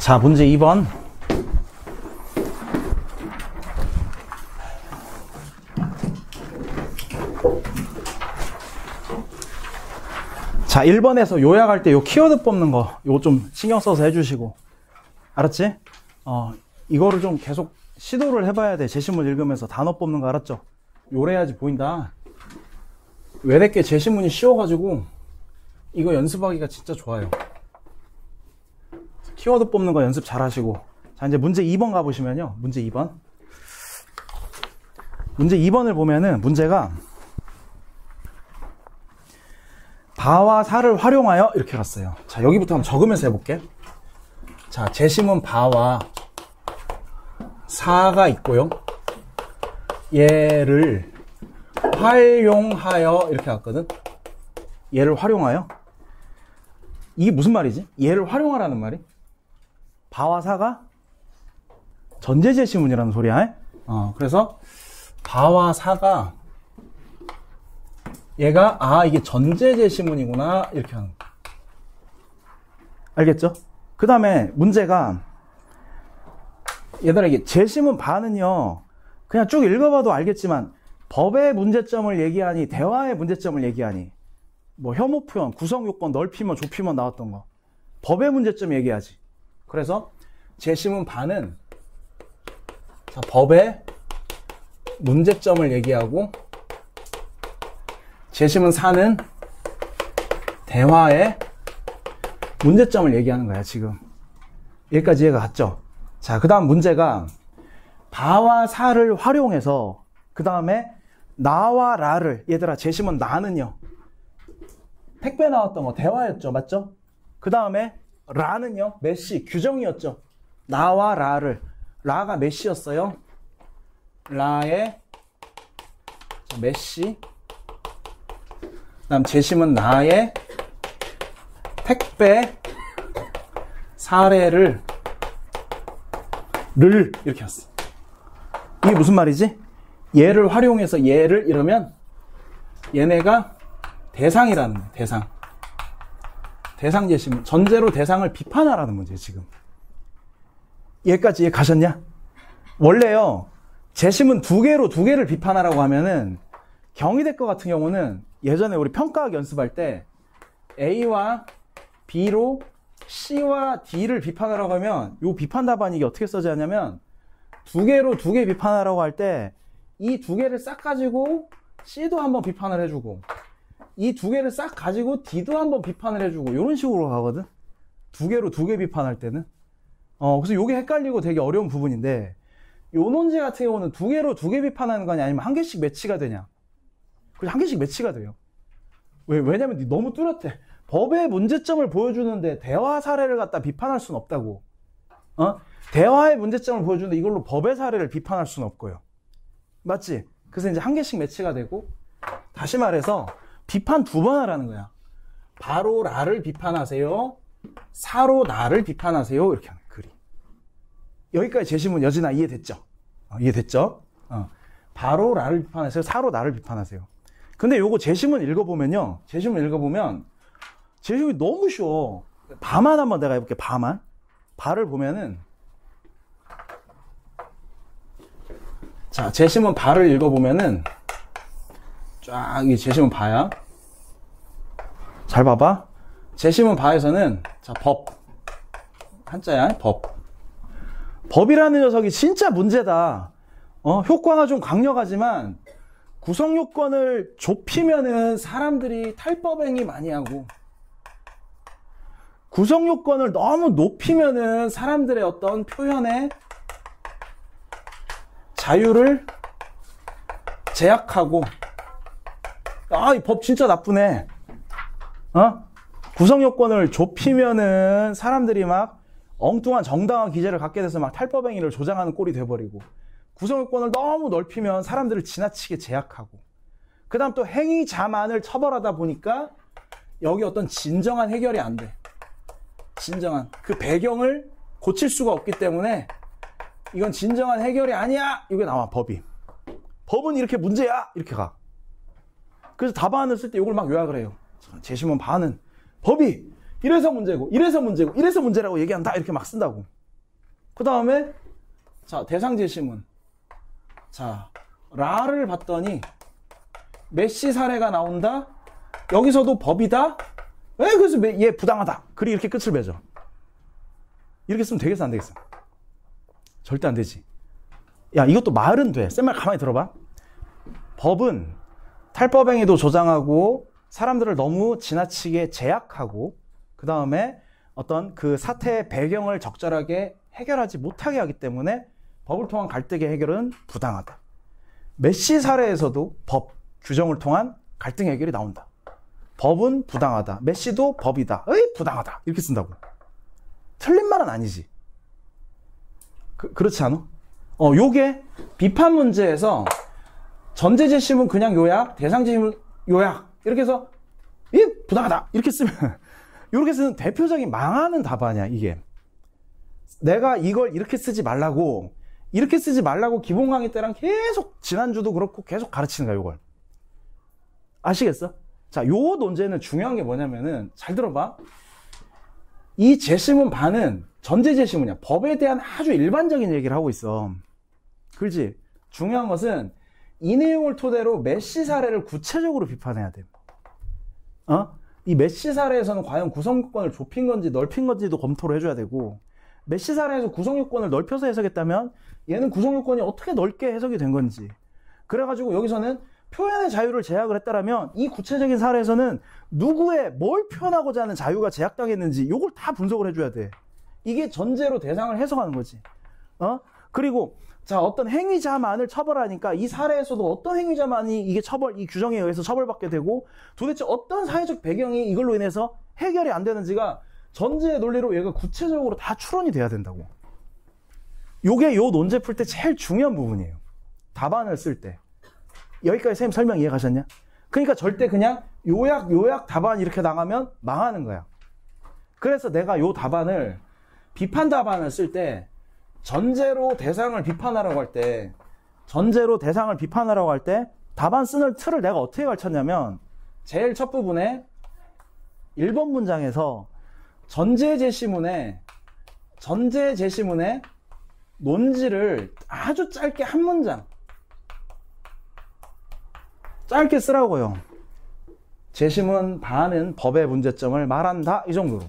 자, 문제 2번. 자, 1번에서 요약할 때 요 키워드 뽑는 거, 요거 좀 신경 써서 해주시고. 알았지? 이거를 좀 계속 시도를 해봐야 돼. 제시문 읽으면서 단어 뽑는 거 알았죠? 요래야지 보인다. 외래께 제시문이 쉬워가지고, 이거 연습하기가 진짜 좋아요. 키워드 뽑는 거 연습 잘 하시고. 자, 이제 문제 2번 가보시면요. 문제 2번. 문제 2번을 보면은 문제가 바와 사를 활용하여 이렇게 갔어요. 자, 여기부터 한번 적으면서 해볼게. 자, 제시문 바와 사가 있고요. 얘를 활용하여 이렇게 갔거든. 얘를 활용하여. 이게 무슨 말이지? 얘를 활용하라는 말이? 바와 사가 전제 제시문이라는 소리야. 그래서 바와 사가 얘가 이게 전제 제시문이구나 이렇게 하는 거. 알겠죠? 그 다음에 문제가 얘들아, 이게 제시문 바는요 그냥 쭉 읽어봐도 알겠지만 법의 문제점을 얘기하니 대화의 문제점을 얘기하니 뭐 혐오 표현, 구성 요건 넓히면 좁히면 나왔던 거 법의 문제점 얘기하지. 그래서 제시문 바는 자, 법의 문제점을 얘기하고 제시문 사는 대화의 문제점을 얘기하는 거야. 지금 여기까지 이해가 갔죠? 자, 그 다음 문제가 바와 사를 활용해서 그 다음에 나와 라를, 얘들아 제시문 나는요 택배 나왔던 거 대화였죠, 맞죠? 그 다음에 라는요 메시, 규정이었죠. 나와 라를, 라가 메시였어요. 라의 메시, 그 다음 제시문 나의 택배 사례를 이렇게 했어. 이게 무슨 말이지? 얘를 활용해서 얘를 이러면 얘네가 대상이라는 거야. 대상 제시문, 전제로 대상을 비판하라는 문제예요. 지금 얘까지 이해 가셨냐? 원래요 제시문 두 개를 비판하라고 하면은 경희대 거 같은 경우는 예전에 우리 평가학 연습할 때 A와 B로 C와 D를 비판하라고 하면 요 비판 답안이 이게 어떻게 써져야 하냐면 두 개 비판하라고 할 때 이 두 개를 싹 가지고 C도 한번 비판을 해주고 이 두 개를 싹 가지고 D도 한번 비판을 해주고 이런 식으로 가거든. 두 개 비판할 때는. 그래서 요게 헷갈리고 되게 어려운 부분인데 요 논제 같은 경우는 두 개 비판하는 거냐 아니면 한 개씩 매치가 되냐. 그래서 한 개씩 매치가 돼요. 왜냐면 너무 뚜렷해. 법의 문제점을 보여주는데 대화 사례를 갖다 비판할 수는 없다고. 대화의 문제점을 보여주는데 이걸로 법의 사례를 비판할 수는 없고요. 맞지? 그래서 이제 한 개씩 매치가 되고 다시 말해서 비판 두 번 하라는 거야. 바로 라를 비판하세요. 사로 나를 비판하세요. 이렇게 하는 글이. 여기까지 제시문 여진아 이해됐죠? 이해됐죠? 바로 라를 비판하세요. 사로 나를 비판하세요. 근데 요거 제시문 읽어보면요. 제시문이 너무 쉬워. 바만 한번 내가 해볼게. 바를 보면은 자, 제시문 바를 읽어보면은 쫙 이 제시문 바야. 잘 봐봐. 제시문 바에서는 자, 법 한자야. 법이라는 녀석이 진짜 문제다. 효과가 좀 강력하지만 구성 요건을 좁히면은 사람들이 탈법행위 많이 하고 구성 요건을 너무 높이면은 사람들의 어떤 표현의 자유를 제약하고 이 법 진짜 나쁘네. 구성 요건을 좁히면은 사람들이 막 엉뚱한 정당한 기재를 갖게 돼서 막 탈법행위를 조장하는 꼴이 돼버리고 구성 요건을 너무 넓히면 사람들을 지나치게 제약하고 그 다음 또 행위 자만을 처벌하다 보니까 여기 어떤 진정한 해결이 안 돼. 진정한 그 배경을 고칠 수가 없기 때문에 이건 진정한 해결이 아니야. 이게 나와. 법은 이렇게 문제야. 이렇게 가. 그래서 답안을 쓸 때 이걸 막 요약을 해요. 제시문 바는 법이 이래서 문제고, 이래서 문제고, 이래서 문제라고 얘기한다. 이렇게 막 쓴다고. 그 다음에, 자, 대상 제시문. 자, 라를 봤더니, 메시 사례가 나온다? 여기서도 법이다? 왜 그래서 얘 부당하다. 글이 이렇게 끝을 맺어. 이렇게 쓰면 되겠어, 안 되겠어? 절대 안 되지. 야, 이것도 말은 돼. 쌤 말 가만히 들어봐. 법은 탈법행위도 조장하고 사람들을 너무 지나치게 제약하고 그 다음에 어떤 그 사태의 배경을 적절하게 해결하지 못하게 하기 때문에 법을 통한 갈등의 해결은 부당하다. 메시 사례에서도 법, 규정을 통한 갈등 해결이 나온다. 법은 부당하다. 메시도 법이다. 에이, 부당하다. 이렇게 쓴다고. 틀린 말은 아니지. 그렇지 않아? 요게 비판 문제에서 전제 제시문 그냥 요약, 대상 제시문 요약 이렇게 해서 부당하다 이렇게 쓰면 이렇게 쓰는 대표적인 망하는 답안이야. 이게 내가 이걸 이렇게 쓰지 말라고 기본 강의 때랑 계속 지난주도 그렇고 계속 가르치는 거야. 이걸 아시겠어? 자, 요 논제는 중요한 게 뭐냐면은 잘 들어봐. 이 제시문 반은 전제 제시문이야. 법에 대한 아주 일반적인 얘기를 하고 있어. 그렇지? 중요한 것은 이 내용을 토대로 메시 사례를 구체적으로 비판해야 돼. 이 메시 사례에서는 과연 구성요건을 좁힌 건지 넓힌 건지도 검토를 해줘야 되고, 메시 사례에서 구성요건을 넓혀서 해석했다면 얘는 구성요건이 어떻게 넓게 해석이 된 건지, 그래가지고 여기서는 표현의 자유를 제약을 했다라면 이 구체적인 사례에서는 누구의 뭘 표현하고자 하는 자유가 제약당했는지 이걸 다 분석을 해줘야 돼. 이게 전제로 대상을 해석하는 거지. 그리고 자, 어떤 행위자만을 처벌하니까 이 사례에서도 어떤 행위자만이 이 규정에 의해서 처벌받게 되고 도대체 어떤 사회적 배경이 이걸로 인해서 해결이 안 되는지가 전제의 논리로 얘가 구체적으로 다 추론이 돼야 된다고. 요게 요 논제 풀 때 제일 중요한 부분이에요. 답안을 쓸 때. 여기까지 선생님 설명 이해 가셨냐? 그러니까 절대 그냥 요약 답안 이렇게 나가면 망하는 거야. 그래서 내가 요 답안을 비판 답안을 쓸 때 전제로 대상을 비판하라고 할 때 답안 쓰는 틀을 내가 어떻게 가르쳤냐면 제일 첫 부분에 1번 문장에서 전제 제시문에 논지를 아주 짧게 한 문장 짧게 쓰라고요. 제시문 반은 법의 문제점을 말한다. 이 정도로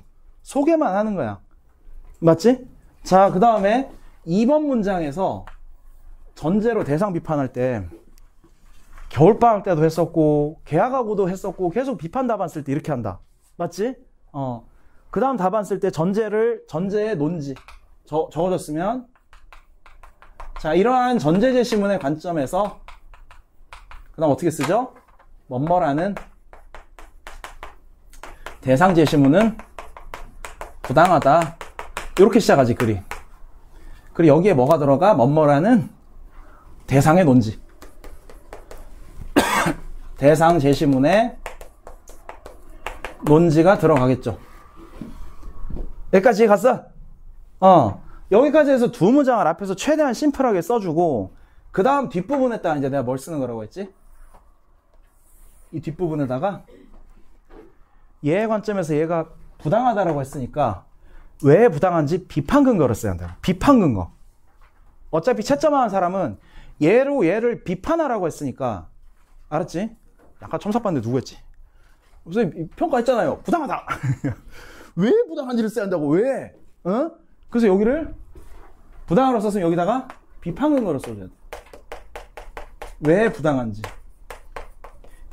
소개만 하는 거야. 맞지? 자, 그 다음에 2번 문장에서 전제로 대상 비판할 때 겨울방학 때도 했었고 개학하고도 했었고 계속 비판 답안 쓸 때 이렇게 한다. 맞지? 그 다음 답안 쓸 때 전제의 논지 적어줬으면, 자, 이러한 전제 제시문의 관점에서 그 다음 어떻게 쓰죠? 뭐뭐라는 대상 제시문은 부당하다. 이렇게 시작하지, 글이. 그리고 여기에 뭐가 들어가? 뭐뭐라는 대상의 논지. 대상 제시문에 논지가 들어가겠죠. 여기까지 갔어? 여기까지 해서 두 문장을 앞에서 최대한 심플하게 써주고, 그 다음 뒷부분에다가 이제 내가 뭘 쓰는 거라고 했지? 이 뒷부분에다가 얘의 관점에서 얘가 부당하다라고 했으니까 왜 부당한지 비판 근거를 써야 한다. 비판 근거. 어차피 채점하는 사람은 얘를 비판하라고 했으니까, 알았지? 아까 첨삭봤는데 누구 했지? 선생님 평가했잖아요. 부당하다. 왜 부당한지를 써야 한다고? 왜? 그래서 여기를 부당하라고 썼으면 여기다가 비판 근거를 써줘야 돼. 왜 부당한지.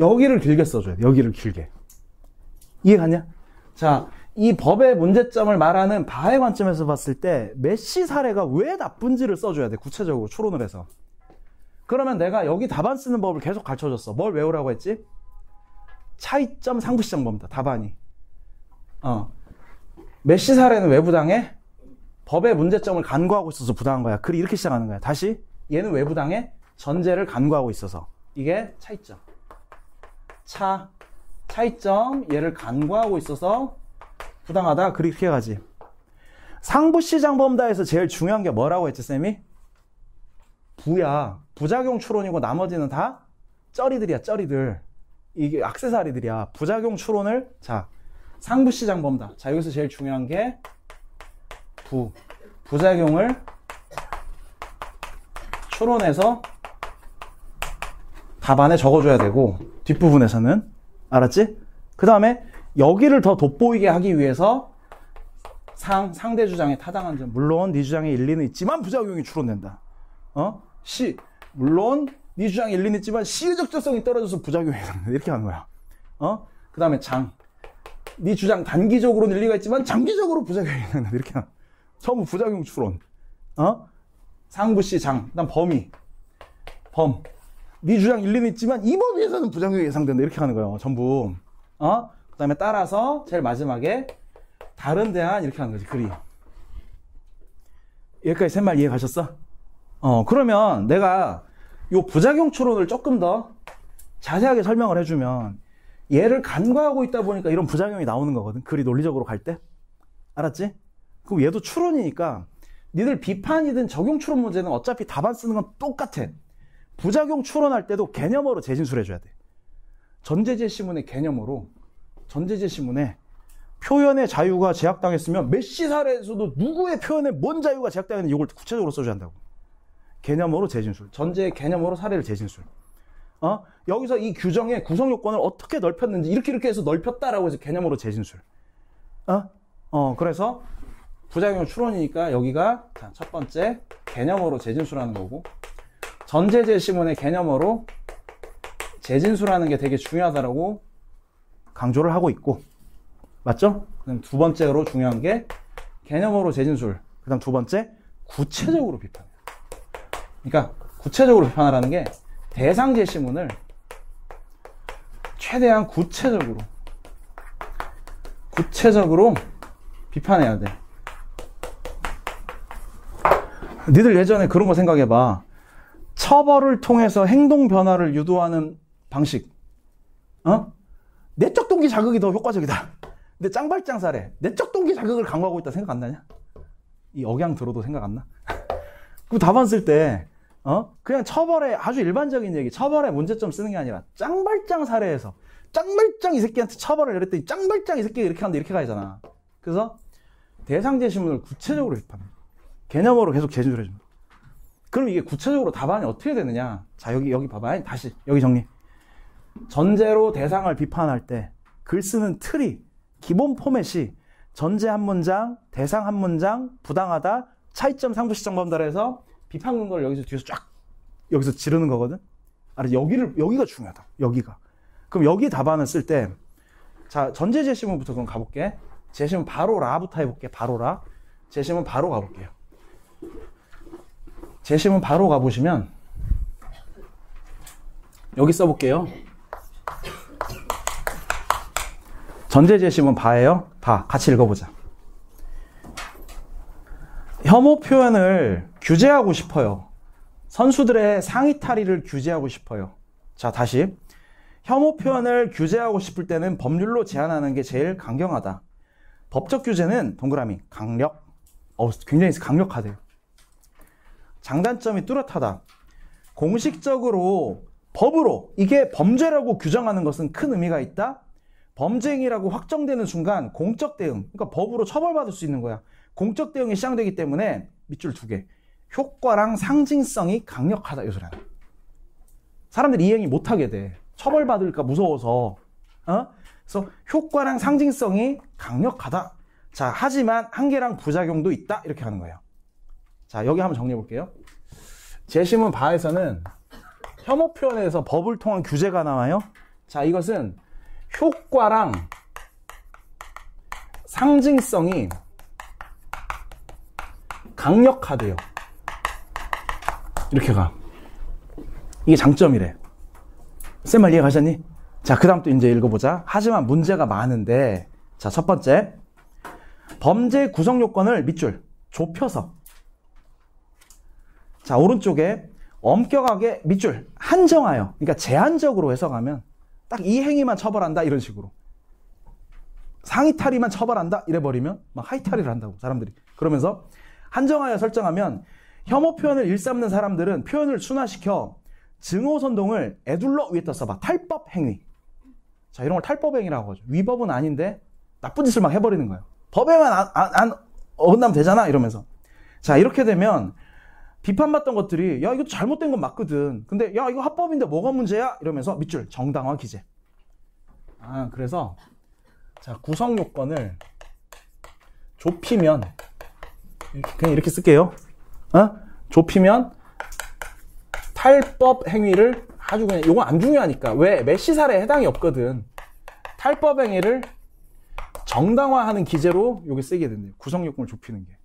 여기를 길게 써줘야 돼. 여기를 길게. 이해갔냐? 자, 이 법의 문제점을 말하는 바의 관점에서 봤을 때 메시 사례가 왜 나쁜지를 써줘야 돼. 구체적으로 추론을 해서. 그러면 내가 여기 답안 쓰는 법을 계속 가르쳐줬어. 뭘 외우라고 했지? 차이점 상부시정법입니다. 답안이. 메시 사례는 왜 부당해? 법의 문제점을 간구하고 있어서 부당한 거야. 글이 이렇게 시작하는 거야. 다시. 얘는 왜 부당해? 전제를 간구하고 있어서. 이게 차이점. 차이점. 얘를 간구하고 있어서 부당하다. 그렇게 가지. 상부시장범다에서 제일 중요한 게 뭐라고 했지, 쌤이? 부야. 부작용 추론이고 나머지는 다 쩌리들이야, 쩌리들. 이게 액세서리들이야. 부작용 추론을, 자, 상부시장 범다. 자, 여기서 제일 중요한 게 부작용을 추론해서 답안에 적어줘야 되고, 뒷부분에서는. 알았지? 그 다음에 여기를 더 돋보이게 하기 위해서 상대 주장에 타당한 점. 물론 네 주장에 일리는 있지만 부작용이 추론된다. 물론 네 주장에 일리는 있지만 C의 적절성이 떨어져서 부작용이 일어난다. 이렇게 하는 거야. 그 다음에 네 주장 단기적으로는 일리가 있지만 장기적으로 부작용이 일어난다. 이렇게 하는 거야. 전부 부작용 추론. 상부시 장. 그다음 네 주장 일리는 있지만 이 범위에서는 부작용이 예상된다. 이렇게 하는 거예요. 전부. 그 다음에 따라서 제일 마지막에 다른 대안 이렇게 하는 거지. 그리. 여기까지 셋말 이해 가셨어? 그러면 내가 요 부작용 추론을 조금 더 자세하게 설명을 해주면 얘를 간과하고 있다 보니까 이런 부작용이 나오는 거거든. 그리 논리적으로 갈 때. 알았지? 그럼 얘도 추론이니까 니들 비판이든 적용 추론 문제는 어차피 답안 쓰는 건 똑같아. 부작용 추론할 때도 개념으로 재진술해줘야 돼. 전제제시문의 개념으로, 전제제시문에 표현의 자유가 제약당했으면 메시 사례에서도 누구의 표현에 뭔 자유가 제약당했는지 이걸 구체적으로 써줘야 한다고. 개념으로 재진술. 전제의 개념으로 사례를 재진술. 여기서 이 규정의 구성 요건을 어떻게 넓혔는지 이렇게 해서 넓혔다라고 해서 개념으로 재진술. 그래서 부작용 추론이니까 여기가 자, 첫 번째 개념으로 재진술하는 거고, 전제제시문의 개념으로 재진술하는 게 되게 중요하다라고 강조를 하고 있고, 맞죠? 그다음 두 번째로 중요한 게 개념으로 재진술. 그다음 두 번째 구체적으로 비판. 그러니까 구체적으로 비판하라는 게 대상 제시문을 최대한 구체적으로 비판해야 돼. 니들 예전에 그런 거 생각해봐. 처벌을 통해서 행동 변화를 유도하는 방식. 내적 동기 자극이 더 효과적이다. 근데 짱발짱 사례. 내적 동기 자극을 강구하고 있다 생각 안 나냐? 이 억양 들어도 생각 안 나? 그 답안 쓸 때, 그냥 처벌의 아주 일반적인 얘기, 처벌의 문제점 쓰는 게 아니라 짱발짱 사례에서 짱발짱 이 새끼한테 처벌을 내렸더니 짱발짱 이 새끼가 이렇게 하는데 이렇게 가야잖아. 그래서 대상 제시문을 구체적으로 비판해. 개념으로 계속 재진술해줍니다. 그럼 이게 구체적으로 답안이 어떻게 되느냐? 자, 여기 봐봐. 다시, 여기 정리. 전제로 대상을 비판할 때 글 쓰는 틀이, 기본 포맷이 전제 한 문장, 대상 한 문장, 부당하다, 차이점 상부시장 범다라 해서 비판 근거를 여기서 뒤에서 쫙, 여기서 지르는 거거든? 여기가 중요하다. 여기가. 그럼 여기 답안을 쓸 때, 자, 전제 제시문부터 그럼 가볼게. 제시문 바로 라부터 해볼게. 바로 라. 제시문 바로 가볼게요. 제시문 바로 가보시면 여기 써볼게요. 전제 제시문 바예요. 바. 같이 읽어보자. 혐오 표현을 규제하고 싶어요. 선수들의 상의 탈의를 규제하고 싶어요. 자, 다시. 혐오 표현을 규제하고 싶을 때는 법률로 제한하는 게 제일 강경하다. 법적 규제는 동그라미 강력. 굉장히 강력하대요. 장단점이 뚜렷하다. 공식적으로 법으로 이게 범죄라고 규정하는 것은 큰 의미가 있다. 범죄행위라고 확정되는 순간 공적 대응, 그러니까 법으로 처벌받을 수 있는 거야. 공적 대응이 시작되기 때문에 밑줄 2개. 효과랑 상징성이 강력하다. 이 소리야. 사람들이 이행이 못하게 돼. 처벌받을까 무서워서. 그래서 효과랑 상징성이 강력하다. 자, 하지만 한계랑 부작용도 있다. 이렇게 하는 거예요. 자, 여기 한번 정리해 볼게요. 제시문 바에서는 혐오 표현에서 법을 통한 규제가 나와요. 자, 이것은 효과랑 상징성이 강력하대요. 이렇게 가. 이게 장점이래. 쌤말 이해 가셨니? 자, 그 다음 또 이제 읽어보자. 하지만 문제가 많은데, 자, 첫 번째. 범죄 구성 요건을 밑줄 좁혀서. 자, 오른쪽에 엄격하게 밑줄 한정하여. 그러니까 제한적으로 해석하면 딱 이 행위만 처벌한다. 이런 식으로. 상의 탈의만 처벌한다. 이래버리면 막 하위 탈의를 한다고, 사람들이. 그러면서 한정하여 설정하면 혐오 표현을 일삼는 사람들은 표현을 순화시켜 증오선동을 에둘러 위에다 써봐. 탈법 행위. 자, 이런 걸 탈법 행위라고 하죠. 위법은 아닌데 나쁜 짓을 막 해버리는 거예요. 법에만 안 어긋나면 되잖아 이러면서. 자, 이렇게 되면 비판받던 것들이 야 이거 잘못된 건 맞거든. 근데 야 이거 합법인데 뭐가 문제야? 이러면서 밑줄 정당화 기재. 그래서 자, 구성 요건을 좁히면 그냥 이렇게 쓸게요. 좁히면 탈법 행위를 아주 그냥 이건 안 중요하니까. 왜? 메시 사례에 해당이 없거든. 탈법 행위를 정당화하는 기재로 여기 쓰게 된대요. 구성 요건을 좁히는 게.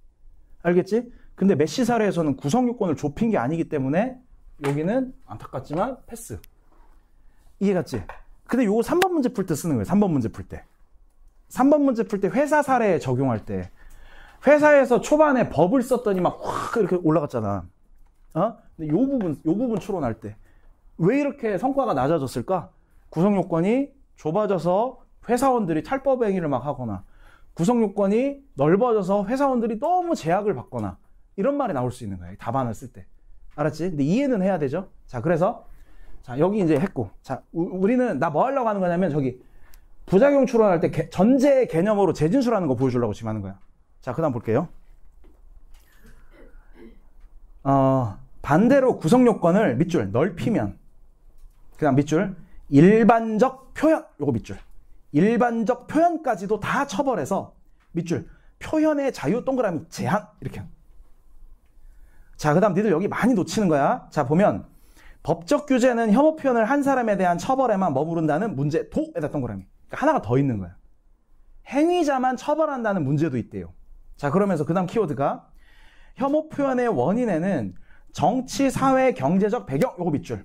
알겠지? 근데 메시 사례에서는 구성 요건을 좁힌 게 아니기 때문에 여기는 안타깝지만 패스. 이해갔지? 근데 요거 3번 문제 풀 때 쓰는 거예요. 3번 문제 풀 때. 3번 문제 풀 때 회사 사례에 적용할 때 회사에서 초반에 법을 썼더니 막 확 이렇게 올라갔잖아. 근데 요 부분 추론할 때 왜 이렇게 성과가 낮아졌을까? 구성 요건이 좁아져서 회사원들이 탈법 행위를 막 하거나 구성 요건이 넓어져서 회사원들이 너무 제약을 받거나 이런 말이 나올 수 있는 거예요. 답안을 쓸 때. 알았지? 근데 이해는 해야 되죠? 자, 그래서 자, 여기 이제 했고. 자, 우리는 나 뭐 하려고 하는 거냐면 저기 부작용 추론할 때 전제 개념으로 재진수라는 거 보여주려고 지금 하는 거야. 자, 그 다음 볼게요. 반대로 구성 요건을 밑줄 넓히면 그 다음 밑줄 일반적 표현 요거 밑줄 일반적 표현까지도 다 처벌해서 밑줄 표현의 자유 동그라미 제한 이렇게. 자, 그 다음 니들 여기 많이 놓치는 거야. 자, 보면 법적 규제는 혐오 표현을 한 사람에 대한 처벌에만 머무른다는 문제 도에다 동그라미. 그러니까 하나가 더 있는 거야. 행위자만 처벌한다는 문제도 있대요. 자, 그러면서 그 다음 키워드가 혐오 표현의 원인에는 정치, 사회, 경제적 배경 요거 밑줄.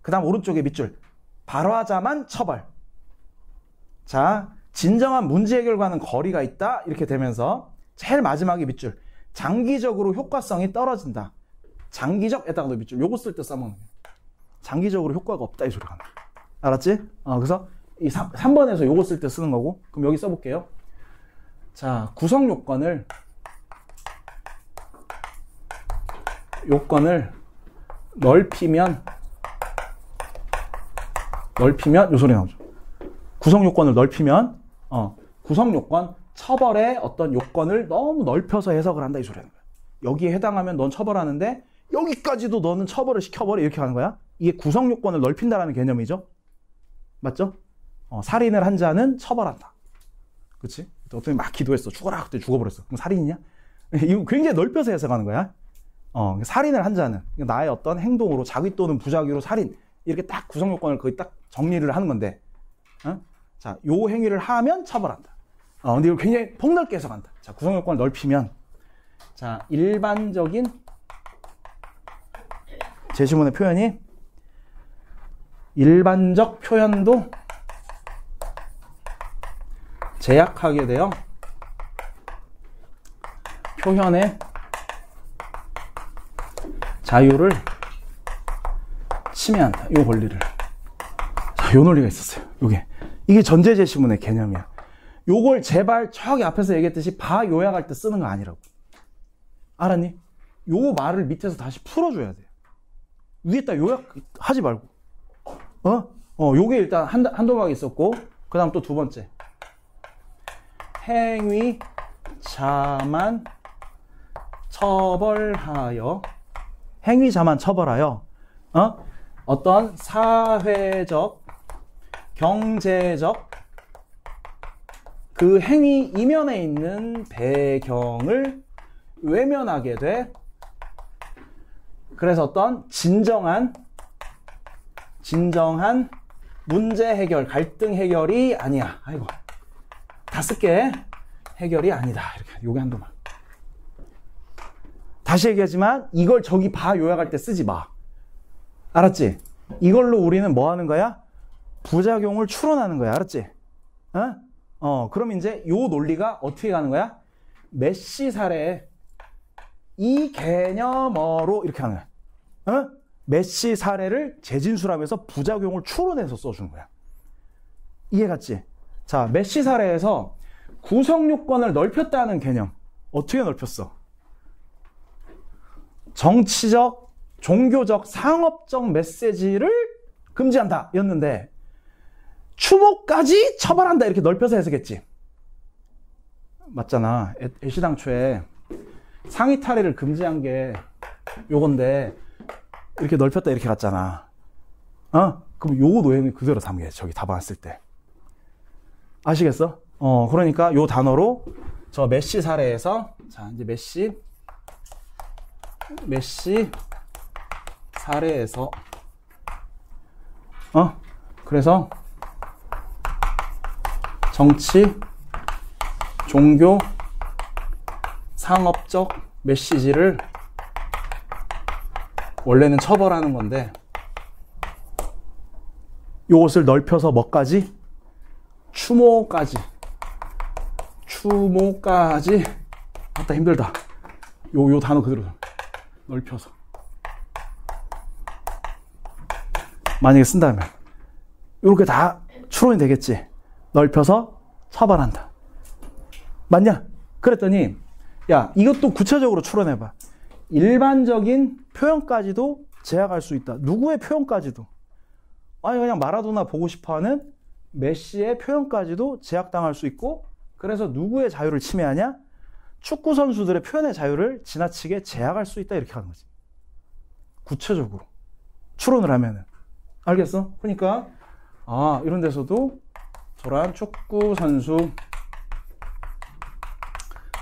그 다음 오른쪽에 밑줄 발화자만 처벌. 자, 진정한 문제 해결과는 거리가 있다 이렇게 되면서 제일 마지막에 밑줄 장기적으로 효과성이 떨어진다. 장기적에다가도 밑줄 요거 쓸 때 써먹는 거예요. 장기적으로 효과가 없다 이 소리가 나. 알았지? 그래서 이 3번에서 요거 쓸 때 쓰는 거고. 그럼 여기 써볼게요. 자, 구성 요건을 넓히면 요 소리 나오죠. 구성 요건을 넓히면 구성 요건 처벌의 어떤 요건을 너무 넓혀서 해석을 한다 이 소리라는 거야. 여기에 해당하면 넌 처벌하는데 여기까지도 너는 처벌을 시켜버려 이렇게 하는 거야. 이게 구성 요건을 넓힌다라는 개념이죠. 맞죠? 살인을 한 자는 처벌한다. 그렇지? 어떤 막 기도했어. 죽어라. 그때 죽어버렸어. 그럼 살인이냐? 이거 굉장히 넓혀서 해석하는 거야. 살인을 한 자는 나의 어떤 행동으로 자기 또는 부작위로 살인 이렇게 딱 구성 요건을 거의 딱 정리를 하는 건데, 자, 요 행위를 하면 처벌한다. 근데 이거 굉장히 폭넓게 해석한다. 자, 구성 요건을 넓히면, 자, 일반적인 제시문의 표현이 일반적 표현도 제약하게 되어 표현의 자유를 침해한다. 이 권리를. 자, 요 논리가 있었어요. 이게 전제 제시문의 개념이야. 요걸 제발 저기 앞에서 얘기했듯이 바 요약할 때 쓰는 거 아니라고. 알았니? 요 말을 밑에서 다시 풀어줘야 돼. 위에다 요약하지 말고. 요게 일단 한 도막 있었고, 그 다음 또 두 번째. 행위자만 처벌하여 어떤 사회적, 경제적 그 행위 이면에 있는 배경을 외면하게 돼. 그래서 어떤 진정한 문제 해결, 갈등 해결이 아니야. 아이고, 다 쓸게. 해결이 아니다. 이렇게 요게 한도만. 다시 얘기하지만 이걸 저기 바 요약할 때 쓰지 마. 알았지? 이걸로 우리는 뭐 하는 거야? 부작용을 추론하는 거야. 알았지? 그럼 이제 요 논리가 어떻게 가는 거야? 메시 사례에 이 개념어로 이렇게 하는 거야. 메시 사례를 재진술하면서 부작용을 추론해서 써주는 거야. 이해갔지? 자, 메시 사례에서 구성 요건을 넓혔다는 개념. 어떻게 넓혔어? 정치적, 종교적, 상업적 메시지를 금지한다 였는데 추모까지 처벌한다 이렇게 넓혀서 해석했지. 맞잖아. 애시당초에 상의 탈의를 금지한 게 요건데 이렇게 넓혔다 이렇게 갔잖아. 그럼 요거 노예는 그대로 담게 저기 답안 쓸 때. 아시겠어? 그러니까 요 단어로 저 메시 사례에서 자 이제 메시 사례에서 그래서 정치, 종교, 상업적 메시지를 원래는 처벌하는 건데 요것을 넓혀서 뭐까지? 추모까지 아따 힘들다. 요 단어 그대로 넓혀서 만약에 쓴다면 요렇게 다 추론이 되겠지. 넓혀서 처벌한다. 맞냐? 그랬더니 야 이것도 구체적으로 추론해봐. 일반적인 표현까지도 제약할 수 있다. 누구의 표현까지도? 아니 그냥 마라도나 보고 싶어하는 메시의 표현까지도 제약당할 수 있고 그래서 누구의 자유를 침해하냐? 축구 선수들의 표현의 자유를 지나치게 제약할 수 있다 이렇게 하는 거지. 구체적으로 추론을 하면은 알겠어? 그러니까 이런 데서도 저런 축구 선수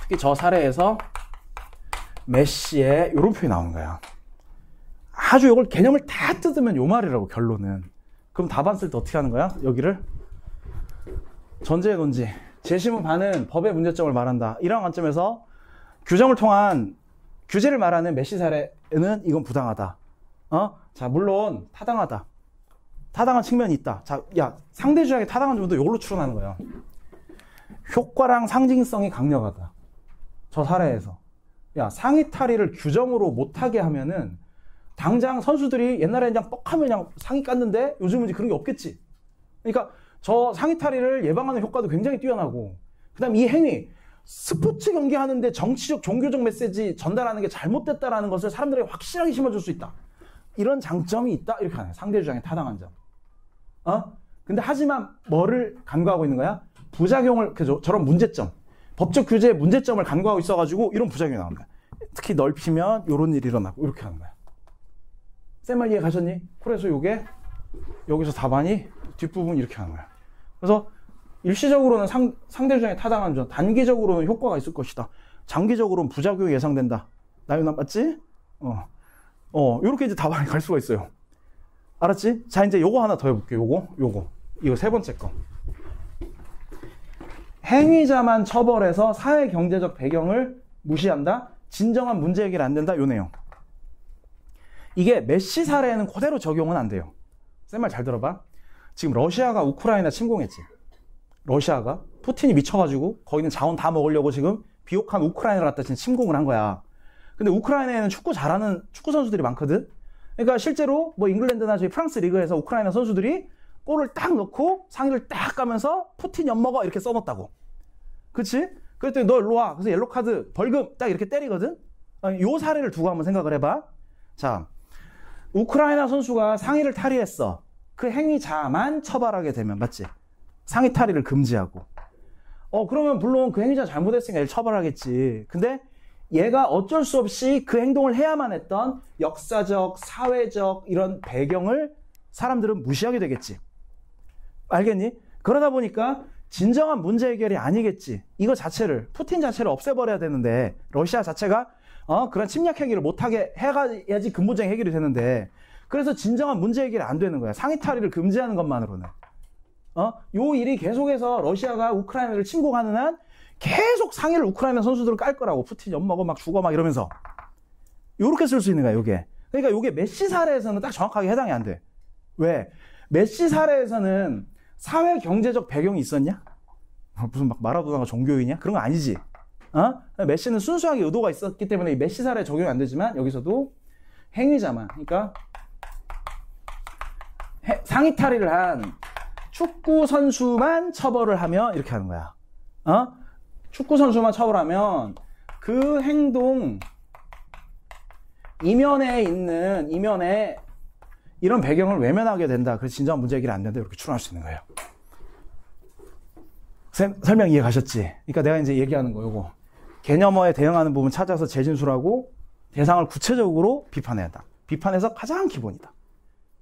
특히 저 사례에서 메시의 이런 표현이 나오는 거야. 아주 이걸 개념을 다 뜯으면 요 말이라고 결론은. 그럼 답안 쓸 때 어떻게 하는 거야? 여기를 전제의 논지 재심은 반은 법의 문제점을 말한다. 이런 관점에서 규정을 통한 규제를 말하는 메시 사례는 이건 부당하다. 자 물론 타당하다. 타당한 측면이 있다. 자, 야 상대주의하게 타당한 점도 이걸로 추론하는 거야. 효과랑 상징성이 강력하다. 저 사례에서 야 상의 탈의를 규정으로 못하게 하면은 당장 선수들이 옛날에 그냥 뻑하면 그냥 상의 깠는데 요즘은 이제 그런 게 없겠지. 그러니까 저 상의 탈의를 예방하는 효과도 굉장히 뛰어나고 그다음 이 행위 스포츠 경기 하는데 정치적 종교적 메시지 전달하는 게 잘못됐다라는 것을 사람들에게 확실하게 심어줄 수 있다. 이런 장점이 있다 이렇게 하네. 상대 주장에 타당한 점. 근데 하지만 뭐를 간과하고 있는 거야? 부작용을 저런 문제점 법적 규제의 문제점을 간과하고 있어가지고 이런 부작용이 나온다. 특히 넓히면 이런 일이 일어나고 이렇게 하는 거야. 쌤말 이해 가셨니? 그래서 요게 여기서 답안이 뒷부분 이렇게 하는 거야. 그래서 일시적으로는 상대 주장에 타당한 점, 단기적으로는 효과가 있을 것이다. 장기적으로는 부작용이 예상된다. 나윤아 맞지? 요렇게 이제 답안이 갈 수가 있어요. 알았지? 자 이제 요거 하나 더 해볼게. 이거 세 번째 거. 행위자만 처벌해서 사회 경제적 배경을 무시한다. 진정한 문제 해결이 안 된다. 요 내용. 이게 메시 사례에는 그대로 적용은 안 돼요. 쌤 말 잘 들어봐. 지금 러시아가 우크라이나 침공했지. 러시아가 푸틴이 미쳐가지고 거기는 자원 다 먹으려고 지금 비옥한 우크라이나를 갖다 지금 침공을 한 거야. 근데 우크라이나에는 축구 잘하는 축구 선수들이 많거든. 그러니까 실제로 뭐 잉글랜드나 저희 프랑스 리그에서 우크라이나 선수들이 골을 딱 넣고 상의를 딱 까면서 푸틴 엿먹어 이렇게 써놓았다고. 그치? 그랬더니 너 일로 와. 그래서 옐로 카드 벌금 딱 이렇게 때리거든. 요 사례를 두고 한번 생각을 해봐. 자, 우크라이나 선수가 상의를 탈의했어. 그 행위자만 처벌하게 되면 맞지? 상의 탈의를 금지하고. 그러면 물론 그 행위자 잘못했으니까 얘를 처벌하겠지. 근데 얘가 어쩔 수 없이 그 행동을 해야만 했던 역사적, 사회적 이런 배경을 사람들은 무시하게 되겠지. 알겠니? 그러다 보니까 진정한 문제 해결이 아니겠지. 이거 자체를, 푸틴 자체를 없애버려야 되는데 러시아 자체가 그런 침략 행위를 못하게 해가야지 근본적인 해결이 되는데 그래서 진정한 문제 해결이 안 되는 거야. 상의 탈의를 금지하는 것만으로는. 요 일이 계속해서 러시아가 우크라이나를 침공하는 한 계속 상의를 우크라이나 선수들을 깔 거라고. 푸틴 엿먹어 막 죽어 막 이러면서. 요렇게 쓸 수 있는 거야, 요게. 그러니까 요게 메시 사례에서는 딱 정확하게 해당이 안 돼. 왜? 메시 사례에서는 사회 경제적 배경이 있었냐? 무슨 막 마라도나가 종교인이야? 그런 거 아니지. 메시는 순수하게 의도가 있었기 때문에 이 메시 사례에 적용이 안 되지만 여기서도 행위자만, 그러니까 상의 탈의를 한 축구 선수만 처벌을 하면 이렇게 하는 거야. 축구 선수만 처벌하면 그 행동 이면에 이런 배경을 외면하게 된다. 그래서 진정한 문제 해결이 안 된다. 이렇게 추론할 수 있는 거예요. 설명 이해 가셨지? 그러니까 내가 이제 얘기하는 거, 요거. 개념어에 대응하는 부분 찾아서 재진술하고 대상을 구체적으로 비판해야 한다. 비판에서 가장 기본이다.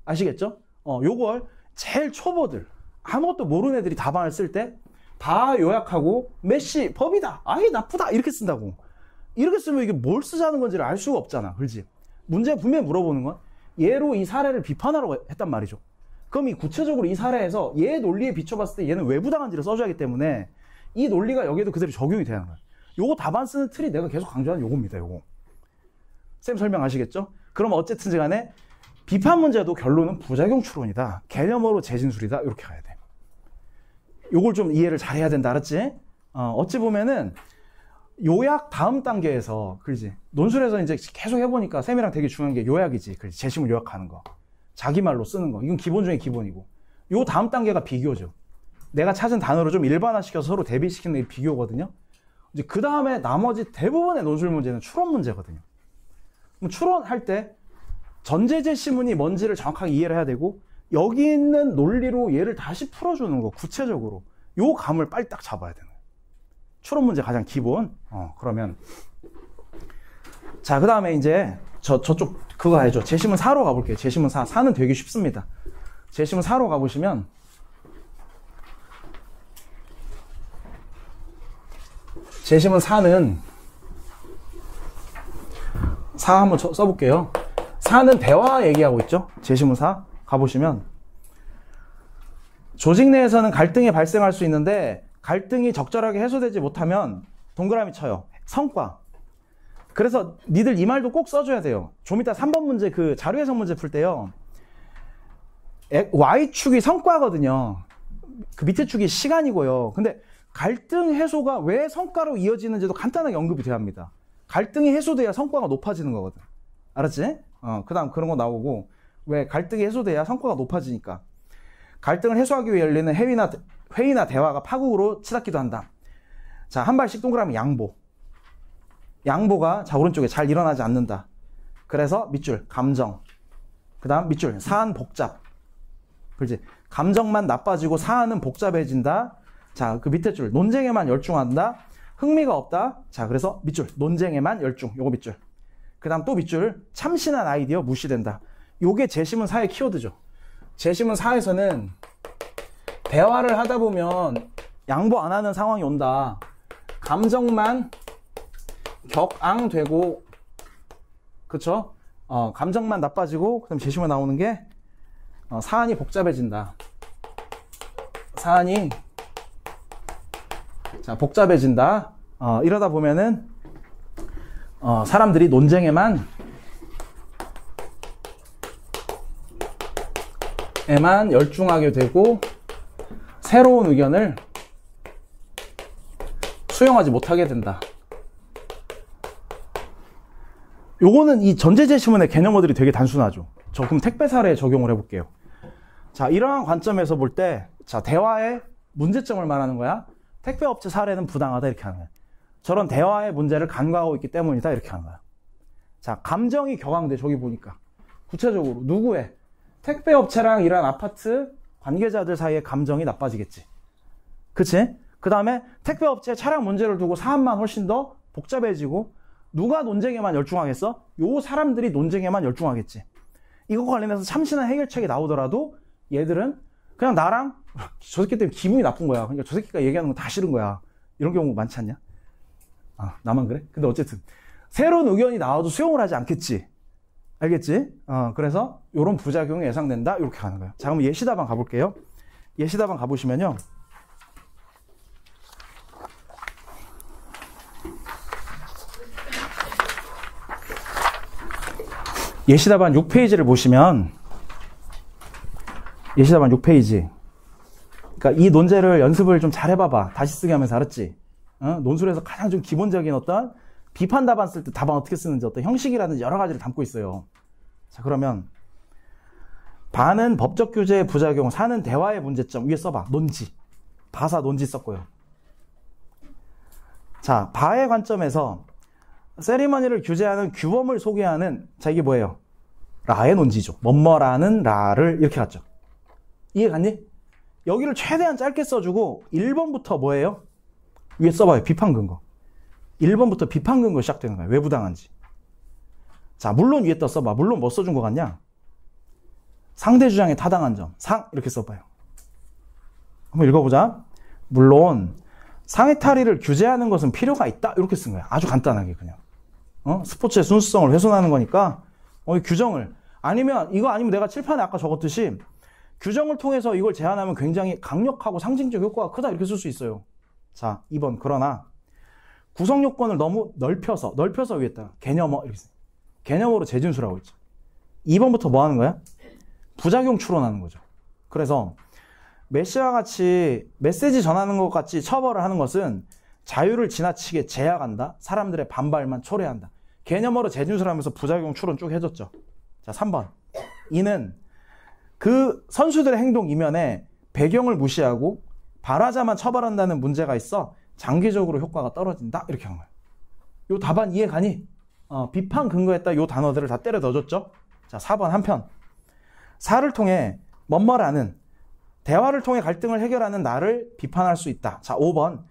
아시겠죠? 요걸 제일 초보들, 아무것도 모르는 애들이 답안을 쓸 때 다 요약하고 메시, 법이다, 아이 나쁘다 이렇게 쓴다고. 이렇게 쓰면 이게 뭘 쓰자는 건지를 알 수가 없잖아. 그렇지? 문제 분명히 물어보는 건 얘로 이 사례를 비판하라고 했단 말이죠. 그럼 이 구체적으로 이 사례에서 얘 논리에 비춰봤을 때 얘는 왜 부당한지를 써줘야 하기 때문에 이 논리가 여기에도 그대로 적용이 되는 거야. 요거 답안 쓰는 틀이 내가 계속 강조하는 요겁니다. 요거. 쌤 설명하시겠죠? 그럼 어쨌든 간에 비판 문제도 결론은 부작용 추론이다. 개념으로 재진술이다. 이렇게 가야 돼. 요걸 좀 이해를 잘 해야 된다. 알았지? 어찌 보면은 요약 다음 단계에서, 그렇지? 논술에서 이제 계속 해보니까 쌤이랑 되게 중요한 게 요약이지. 그렇지? 재심을 요약하는 거. 자기 말로 쓰는 거. 이건 기본 중에 기본이고. 요 다음 단계가 비교죠. 내가 찾은 단어를 좀 일반화시켜서 서로 대비시키는 게 비교거든요. 이제 그 다음에 나머지 대부분의 논술 문제는 추론 문제거든요. 그럼 추론할 때 전제 제시문이 뭔지를 정확하게 이해를 해야 되고, 여기 있는 논리로 얘를 다시 풀어주는 거, 구체적으로. 요 감을 빨리 딱 잡아야 되는 거예요. 추론 문제 가장 기본. 그러면. 자, 그 다음에 이제, 저쪽, 그거 해야죠. 제시문 4로 가볼게요. 제시문 4. 4는 되게 쉽습니다. 제시문 4로 가보시면, 제시문 4는, 4 한번 써볼게요. 4는 대화 얘기하고 있죠. 제시문 4 가보시면 조직 내에서는 갈등이 발생할 수 있는데 갈등이 적절하게 해소되지 못하면 동그라미 쳐요. 성과. 그래서 니들 이 말도 꼭 써줘야 돼요. 좀 이따 3번 문제 그 자료 해석 문제 풀 때요. Y축이 성과거든요. 그 밑에 축이 시간이고요. 근데 갈등 해소가 왜 성과로 이어지는지도 간단하게 언급이 돼야 합니다. 갈등이 해소돼야 성과가 높아지는 거거든. 알았지? 그 다음 그런 거 나오고, 왜 갈등이 해소돼야 성과가 높아지니까. 갈등을 해소하기 위해 열리는 회의나 대화가 파국으로 치닫기도 한다. 자, 한 발씩 동그라미 양보. 양보가 자 오른쪽에 잘 일어나지 않는다. 그래서 밑줄 감정. 그 다음 밑줄 사안 복잡. 그렇지? 감정만 나빠지고 사안은 복잡해진다. 자, 그 밑에 줄 논쟁에만 열중한다. 흥미가 없다. 자, 그래서 밑줄 논쟁에만 열중. 요거 밑줄. 그 다음 또 밑줄 참신한 아이디어 무시된다. 요게 제시문 4의 키워드죠. 제시문 4에서는 대화를 하다 보면 양보 안 하는 상황이 온다. 감정만 격앙되고, 그쵸? 감정만 나빠지고, 그 다음 제시문 나오는 게 사안이 복잡해진다. 사안이 자 복잡해진다. 이러다 보면은 사람들이 논쟁에만 열중하게 되고 새로운 의견을 수용하지 못하게 된다. 요거는 이 전제 제시문의 개념어들이 되게 단순하죠. 저 그럼 택배 사례에 적용을 해볼게요. 자, 이러한 관점에서 볼 때, 자, 대화의 문제점을 말하는 거야. 택배업체 사례는 부당하다 이렇게 하는 거야. 저런 대화의 문제를 간과하고 있기 때문이다 이렇게 하는 거야. 자, 감정이 격앙돼. 저기 보니까 구체적으로 누구의 택배업체랑 이런 아파트 관계자들 사이의 감정이 나빠지겠지. 그치? 그 다음에 택배업체 차량 문제를 두고 사안만 훨씬 더 복잡해지고, 누가 논쟁에만 열중하겠어? 요 사람들이 논쟁에만 열중하겠지. 이거 관련해서 참신한 해결책이 나오더라도 얘들은 그냥 나랑 저 새끼 때문에 기분이 나쁜 거야. 그러니까 저 새끼가 얘기하는 거 다 싫은 거야. 이런 경우 많지 않냐? 나만 그래? 근데 어쨌든 새로운 의견이 나와도 수용을 하지 않겠지. 알겠지? 그래서 이런 부작용이 예상된다. 이렇게 가는 거예요. 자, 그럼 예시답안 가볼게요. 예시답안 가보시면요. 예시답안 6페이지를 보시면, 예시답안 6페이지. 그러니까 이 논제를 연습을 좀 잘 해봐봐. 다시 쓰게 하면서. 알았지? 논술에서 가장 좀 기본적인 어떤 비판 답안 쓸 때 답안 어떻게 쓰는지 어떤 형식이라든지 여러 가지를 담고 있어요. 자, 그러면 바는 법적 규제의 부작용, 사는 대화의 문제점. 위에 써봐. 논지. 바사 논지 썼고요. 자, 바의 관점에서 세리머니를 규제하는 규범을 소개하는, 자, 이게 뭐예요? 라의 논지죠. 뭐뭐라는 라를 이렇게 갔죠. 이해 갔니? 여기를 최대한 짧게 써주고 1번부터 뭐예요? 위에 써봐요. 비판 근거. 1번부터 비판 근거 시작되는 거예요. 왜 부당한지. 자, 물론 위에다 써봐. 물론 뭐 써준 것 같냐? 상대 주장에 타당한 점. 상 이렇게 써봐요. 한번 읽어보자. 물론 상해 탈의를 규제하는 것은 필요가 있다. 이렇게 쓴 거야. 아주 간단하게 그냥. 스포츠의 순수성을 훼손하는 거니까 이 규정을 아니면 이거 아니면 내가 칠판에 아까 적었듯이 규정을 통해서 이걸 제한하면 굉장히 강력하고 상징적 효과가 크다 이렇게 쓸 수 있어요. 자, 2번 그러나 구성 요건을 너무 넓혀서 위에다가 개념어 이렇게 써. 개념으로 재진술하고 있죠. 2번부터 뭐 하는 거야? 부작용 추론하는 거죠. 그래서 메시와 같이 메시지 전하는 것 같이 처벌을 하는 것은 자유를 지나치게 제약한다. 사람들의 반발만 초래한다. 개념어로 재진술하면서 부작용 추론 쭉 해줬죠. 자, 3번. 이는 그 선수들의 행동 이면에 배경을 무시하고 발화자만 처벌한다는 문제가 있어 장기적으로 효과가 떨어진다. 이렇게 한 거예요. 요 답안 이해 가니? 비판 근거했다 요 단어들을 다 때려 넣어줬죠. 자, 4번 한편. 사를 통해 멋멀하는 대화를 통해 갈등을 해결하는 나를 비판할 수 있다. 자, 5번.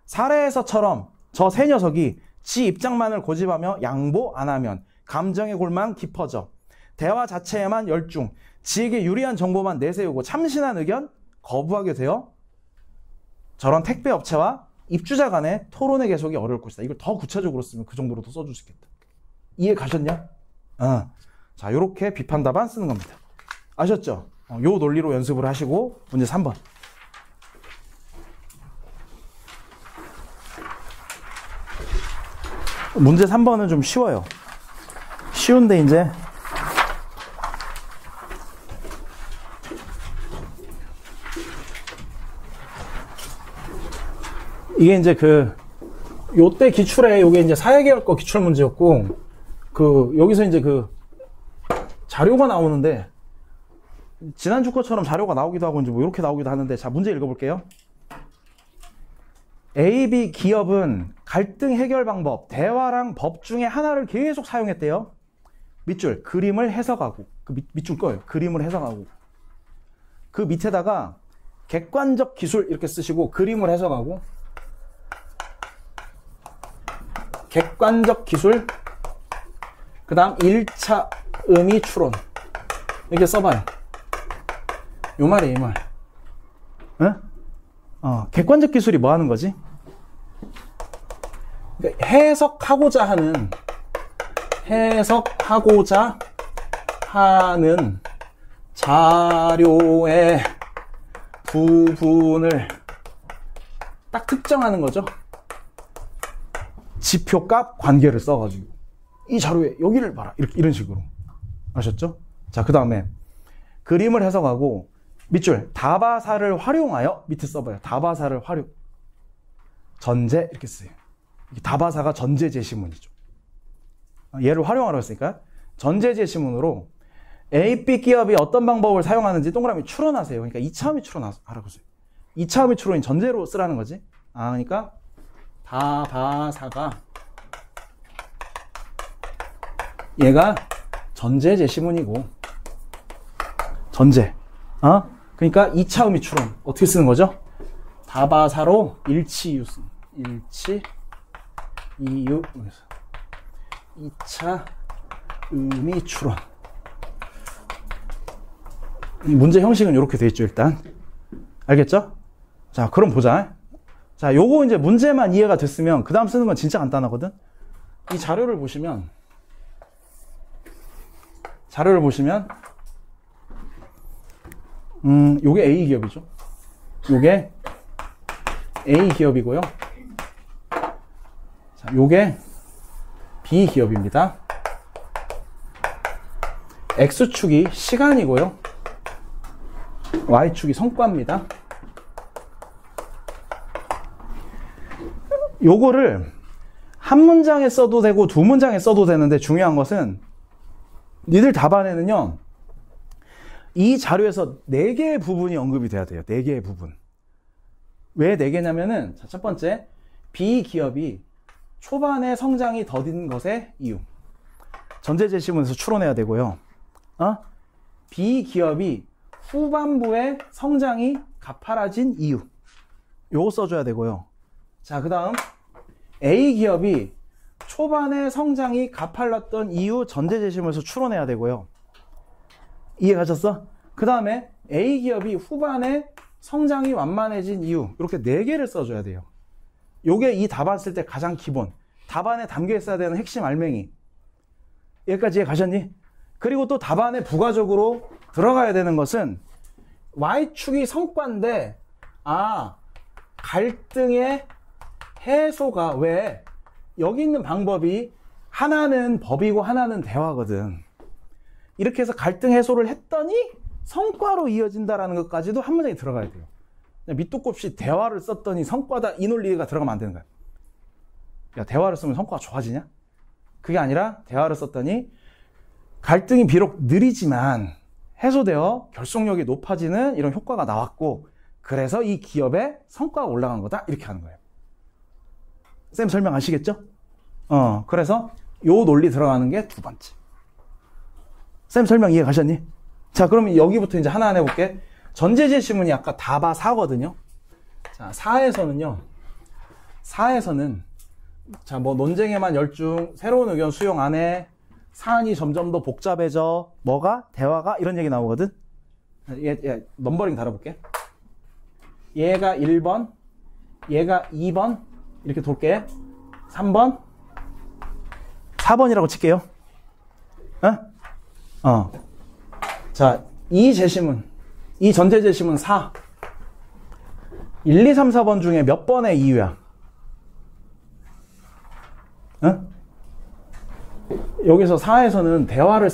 사례에서처럼 저 세 녀석이 지 입장만을 고집하며 양보 안 하면 감정의 골만 깊어져 대화 자체에만 열중, 지에게 유리한 정보만 내세우고 참신한 의견 거부하게 되어 저런 택배업체와 입주자 간의 토론의 계속이 어려울 것이다. 이걸 더 구체적으로 쓰면 그 정도로도 써줄 수 있겠다. 이해 가셨냐? 자, 요렇게 비판 답안 쓰는 겁니다. 아셨죠? 요 논리로 연습을 하시고 문제 3번. 문제 3번은 좀 쉬워요. 쉬운데 이제 이게 이제 요때 기출에 요게 이제 사회계열 거 기출 문제였고 여기서 이제 자료가 나오는데 지난주 것처럼 자료가 나오기도 하고 이제 뭐 이렇게 나오기도 하는데 자, 문제 읽어볼게요. A, B 기업은 갈등 해결 방법, 대화랑 법 중에 하나를 계속 사용했대요. 밑줄, 그림을 해석하고. 밑줄 거예요. 그림을 해석하고. 그 밑에다가 객관적 기술 이렇게 쓰시고 그림을 해석하고 객관적 기술 그 다음 1차 의미 추론 이렇게 써봐요. 요 말이에요, 이 말. 응? 객관적 기술이 뭐 하는 거지? 그러니까 해석하고자 하는 자료의 부분을 딱 특정하는 거죠. 지표값 관계를 써가지고 이 자료에 여기를 봐라 이런 식으로. 아셨죠? 자, 그 다음에 그림을 해석하고 밑줄 다바사를 활용하여 밑에 써봐요. 다바사를 활용. 전제 이렇게 써요. 다바사가 전제 제시문이죠. 얘를 활용하라고 했으니까 전제 제시문으로 A, B 기업이 어떤 방법을 사용하는지 동그라미 추론하세요. 그러니까 2차 의미 추론하라고 써요. 2차 의미 추론이 전제로 쓰라는 거지. 그러니까 다바사가 얘가 전제 제시문이고 전제. 그러니까 2차 의미 추론 어떻게 쓰는 거죠? 다바사로 일치이유 쓰는. 일치 이유 2차 의미 추론. 문제 형식은 이렇게 돼 있죠, 일단. 알겠죠? 자, 그럼 보자. 자, 요거 이제 문제만 이해가 됐으면 그 다음 쓰는 건 진짜 간단하거든. 이 자료를 보시면 요게 A 기업이죠. 요게 A 기업이고요. 자, 요게 B 기업입니다. X축이 시간이고요. Y축이 성과입니다. 요거를 한 문장에 써도 되고 두 문장에 써도 되는데 중요한 것은 니들 답안에는요. 이 자료에서 4개의 부분이 언급이 돼야 돼요. 4개의 부분. 왜 4개냐면은 자, 첫 번째 B 기업이 초반에 성장이 더딘 것의 이유. 전제 제시문에서 추론해야 되고요. B 기업이 후반부에 성장이 가파라진 이유. 요거 써줘야 되고요. 자, 그 다음 A 기업이 초반에 성장이 가팔랐던 이유 전제 제시문에서 추론해야 되고요. 이해 가셨어? 그 다음에 A 기업이 후반에 성장이 완만해진 이유. 이렇게 4개를 써줘야 돼요. 요게 이 답안 쓸 때 가장 기본. 답안에 담겨 있어야 되는 핵심 알맹이. 여기까지 이해 가셨니? 그리고 또 답안에 부가적으로 들어가야 되는 것은 Y축이 성과인데, 갈등의 해소가 왜 여기 있는 방법이 하나는 법이고 하나는 대화거든. 이렇게 해서 갈등 해소를 했더니 성과로 이어진다라는 것까지도 한 문장에 들어가야 돼요. 밑도 없이 대화를 썼더니 성과다, 이 논리가 들어가면 안 되는 거야. 야, 대화를 쓰면 성과가 좋아지냐? 그게 아니라 대화를 썼더니 갈등이 비록 느리지만 해소되어 결속력이 높아지는 이런 효과가 나왔고, 그래서 이 기업의 성과가 올라간 거다, 이렇게 하는 거예요. 쌤 설명 아시겠죠? 그래서 요 논리 들어가는 게 두 번째. 쌤 설명 이해 가셨니? 자, 그러면 여기부터 이제 하나 해볼게. 전제 제시문이 아까 다바 4거든요. 자, 4에서는 자, 뭐 논쟁에만 열중, 새로운 의견 수용 안 해, 사안이 점점 더 복잡해져, 뭐가? 대화가? 이런 얘기 나오거든. 얘 넘버링 달아볼게. 얘가 1번, 얘가 2번, 이렇게 돌게. 3번, 4번이라고 칠게요. 자, 이 제시문, 이 전제 제시문 4. 1, 2, 3, 4번 중에 몇 번의 이유야? 여기서 4에서는 대화를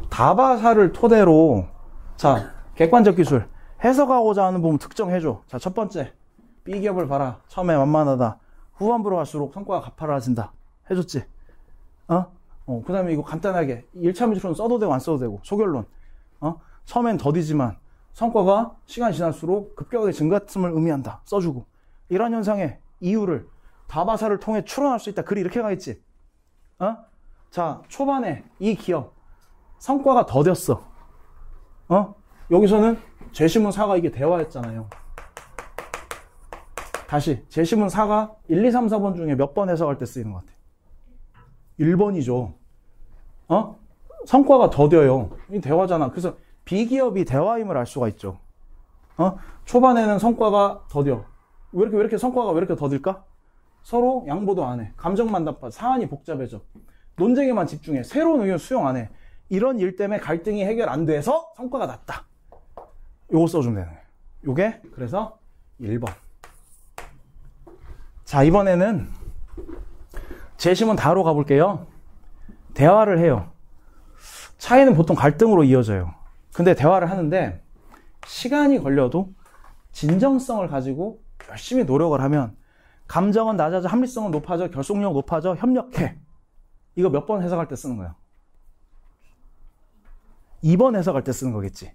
다바사를 토대로, 자, 객관적 기술, 해석하고자 하는 부분 특정해줘. 자, 첫 번째, B기업을 봐라. 처음에 만만하다. 후반부로 갈수록 성과가 가파라진다. 해줬지? 그 다음에 이거 간단하게 1차 미술은 써도 되고 안 써도 되고, 소결론. 처음엔 더디지만 성과가 시간이 지날수록 급격하게 증가했음을 의미한다. 써주고. 이런 현상의 이유를 다바사를 통해 추론할 수 있다. 글이 이렇게 가겠지? 자, 초반에 이 기업 성과가 더뎠어. 여기서는 제시문 4가 이게 대화였잖아요. 다시 제시문 4가 1, 2, 3, 4번 중에 몇 번 해석할 때 쓰이는 것 같아? 1번이죠. 성과가 더뎌요. 이 대화잖아. 그래서 B기업이 대화임을 알 수가 있죠. 초반에는 성과가 더뎌. 왜 이렇게 성과가 왜 이렇게 더딜까? 서로 양보도 안 해. 감정만 나빠. 사안이 복잡해져. 논쟁에만 집중해. 새로운 의견 수용 안 해. 이런 일 때문에 갈등이 해결 안 돼서 성과가 낮다. 요거 써주면 되는 거예요. 요게 그래서 1번. 자, 이번에는 제시문 다로 가볼게요. 대화를 해요. 차이는 보통 갈등으로 이어져요. 근데 대화를 하는데 시간이 걸려도 진정성을 가지고 열심히 노력을 하면 감정은 낮아져, 합리성은 높아져, 결속력 높아져, 협력해. 이거 몇 번 해석할 때 쓰는 거야? 2번 해석할 때 쓰는 거겠지.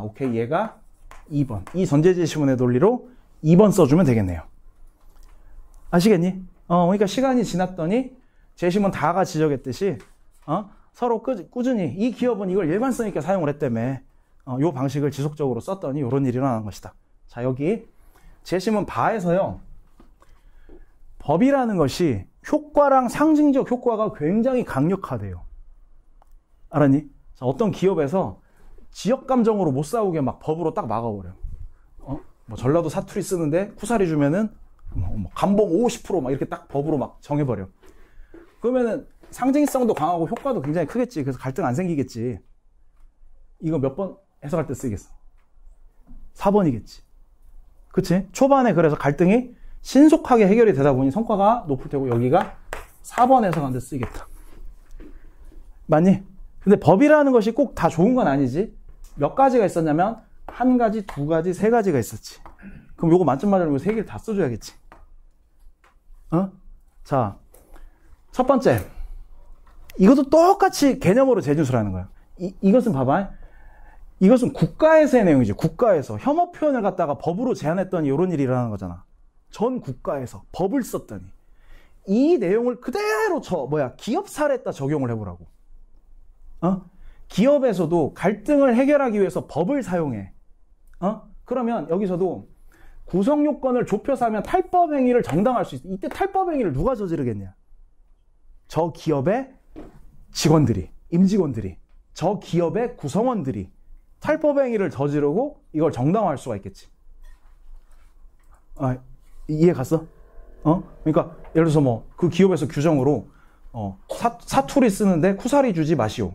오케이. 얘가 2번. 이 전제 제시문의 논리로 2번 써주면 되겠네요. 아시겠니? 그러니까 시간이 지났더니 제시문 다가 지적했듯이 서로 꾸준히 이 기업은 이걸 일관성 있게 사용을 했다며 요 방식을 지속적으로 썼더니 이런 일이 일어나는 것이다. 자, 여기 제시문 바에서요. 법이라는 것이 효과랑 상징적 효과가 굉장히 강력하대요. 알았니? 자, 어떤 기업에서 지역 감정으로 못 싸우게 막 법으로 딱 막아버려요. 뭐 전라도 사투리 쓰는데 쿠사리 주면은 감봉 50% 막 이렇게 딱 법으로 막 정해버려. 그러면은 상징성도 강하고 효과도 굉장히 크겠지. 그래서 갈등 안 생기겠지. 이거 몇 번 해석할 때 쓰겠어? 4번이겠지. 그치? 초반에 그래서 갈등이 신속하게 해결이 되다 보니 성과가 높을 테고 여기가 4번 해석하는 데 쓰이겠다. 맞니? 근데 법이라는 것이 꼭 다 좋은 건 아니지. 몇 가지가 있었냐면 한 가지, 두 가지, 세 가지가 있었지. 그럼 요거 만점 맞으려면 세 개를 다 써줘야겠지. 자, 첫 번째. 이것도 똑같이 개념으로 재준수라는 거야. 이것은 봐봐. 이것은 국가에서의 내용이지. 국가에서. 혐오 표현을 갖다가 법으로 제한했더니 이런 일이 일어나는 거잖아. 전 국가에서 법을 썼더니. 이 내용을 그대로 기업 사례에다 적용을 해보라고. 기업에서도 갈등을 해결하기 위해서 법을 사용해. 그러면 여기서도 구성 요건을 좁혀서 하면 탈법 행위를 정당화할 수 있어. 이때 탈법 행위를 누가 저지르겠냐? 저 기업의 직원들이, 임직원들이, 저 기업의 구성원들이 탈법 행위를 저지르고 이걸 정당화할 수가 있겠지. 아, 이해 갔어? 그러니까 예를 들어서 뭐 그 기업에서 규정으로 사투리 쓰는데 쿠사리 주지 마시오.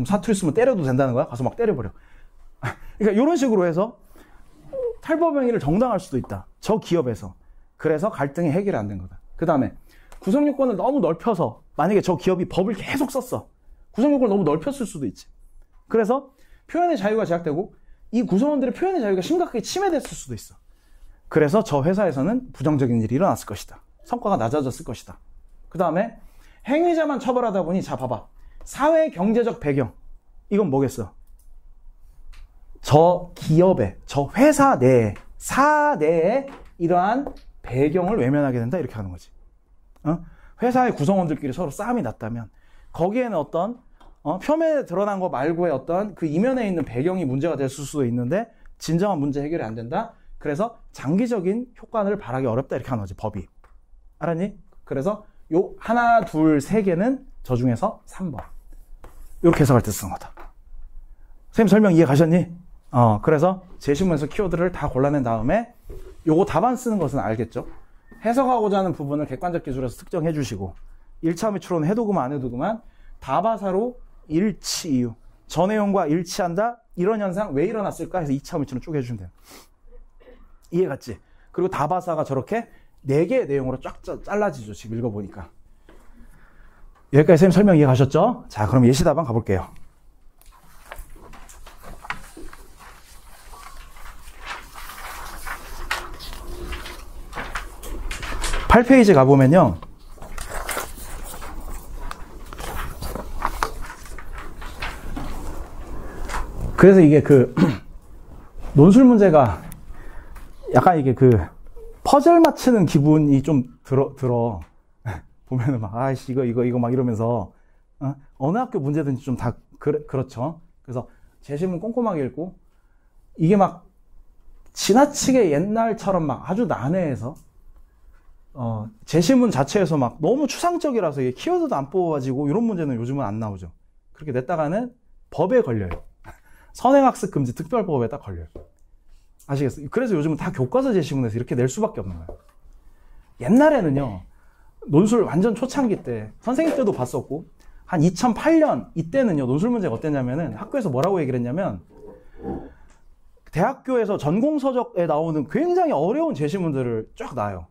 사투리 쓰면 때려도 된다는 거야? 가서 막 때려버려. 그러니까 이런 식으로 해서 탈법 행위를 정당화할 수도 있다. 저 기업에서. 그래서 갈등이 해결이 안 된 거다. 그 다음에 구성 요건을 너무 넓혀서 만약에 저 기업이 법을 계속 썼어. 구성 요건을 너무 넓혔을 수도 있지. 그래서 표현의 자유가 제약되고 이 구성원들의 표현의 자유가 심각하게 침해됐을 수도 있어. 그래서 저 회사에서는 부정적인 일이 일어났을 것이다. 성과가 낮아졌을 것이다. 그 다음에 행위자만 처벌하다 보니 자 봐봐. 사회 경제적 배경. 이건 뭐겠어? 저 기업의, 저 회사 내에, 사내에 이러한 배경을 외면하게 된다. 이렇게 하는 거지. 회사의 구성원들끼리 서로 싸움이 났다면 거기에는 어떤 표면에 드러난 거 말고의 어떤 그 이면에 있는 배경이 문제가 됐을 수도 있는데 진정한 문제 해결이 안 된다. 그래서 장기적인 효과를 바라기 어렵다. 이렇게 하는 거지, 법이. 알았니? 그래서 요 하나, 둘, 세 개는 저 중에서 3번. 이렇게 해석할 때 쓰는 거다. 선생님 설명 이해 가셨니? 그래서 제시문에서 키워드를 다 골라낸 다음에 요거 답안 쓰는 것은 알겠죠? 해석하고자 하는 부분을 객관적 기술에서 특정해 주시고 1차 미추로는 해도 그만 안 해도 그만 다바사로 일치 이유. 저 내용과 일치한다. 이런 현상 왜 일어났을까 해서 2차 미추로 쭉 해주시면 돼요. 이해 갔지? 그리고 다바사가 저렇게 4개의 내용으로 쫙 잘라지죠. 지금 읽어보니까. 여기까지 선생님 설명 이해 가셨죠? 자, 그럼 예시 답안 가볼게요. (8페이지) 가보면요. 그래서 이게 논술 문제가 약간 이게 퍼즐 맞추는 기분이 좀 들어. 보면은 막, 아이씨, 이거 막 이러면서, 어느 학교 문제든지 좀 다, 그렇죠. 그래서 제시문 꼼꼼하게 읽고, 이게 막, 지나치게 옛날처럼 막 아주 난해해서, 제시문 자체에서 막 너무 추상적이라서 이게 키워드도 안 뽑아지고, 이런 문제는 요즘은 안 나오죠. 그렇게 냈다가는 법에 걸려요. 선행학습 금지 특별법에 딱 걸려요. 아시겠어요? 그래서 요즘은 다 교과서 제시문에서 이렇게 낼 수밖에 없는 거예요. 옛날에는요, 논술 완전 초창기 때, 선생님 때도 봤었고, 한 2008년, 이때는요, 논술 문제가 어땠냐면은, 학교에서 뭐라고 얘기를 했냐면, 대학교에서 전공서적에 나오는 굉장히 어려운 제시문들을 쫙 놔요.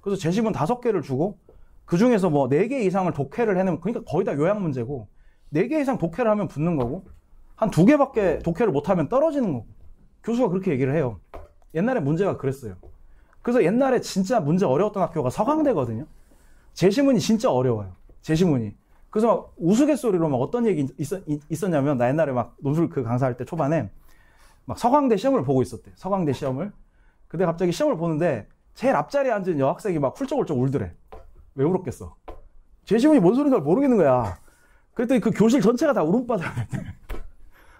그래서 제시문 5개를 주고, 그 중에서 뭐 4개 이상을 독해를 해내면, 그러니까 거의 다 요약 문제고, 4개 이상 독해를 하면 붙는 거고, 한 2개밖에 독해를 못하면 떨어지는 거고, 교수가 그렇게 얘기를 해요. 옛날에 문제가 그랬어요. 그래서 옛날에 진짜 문제 어려웠던 학교가 서강대거든요. 제시문이 진짜 어려워요. 제시문이. 그래서 막 우스갯소리로 막 어떤 얘기 있었냐면, 나 옛날에 막 논술 강사할 때 초반에 막 서강대 시험을 보고 있었대. 서강대 시험을. 근데 갑자기 시험을 보는데 제일 앞자리에 앉은 여학생이 막 훌쩍훌쩍 울더래. 왜 울었겠어? 제시문이 뭔 소리인지 모르겠는 거야. 그랬더니 그 교실 전체가 다 울음바다였대.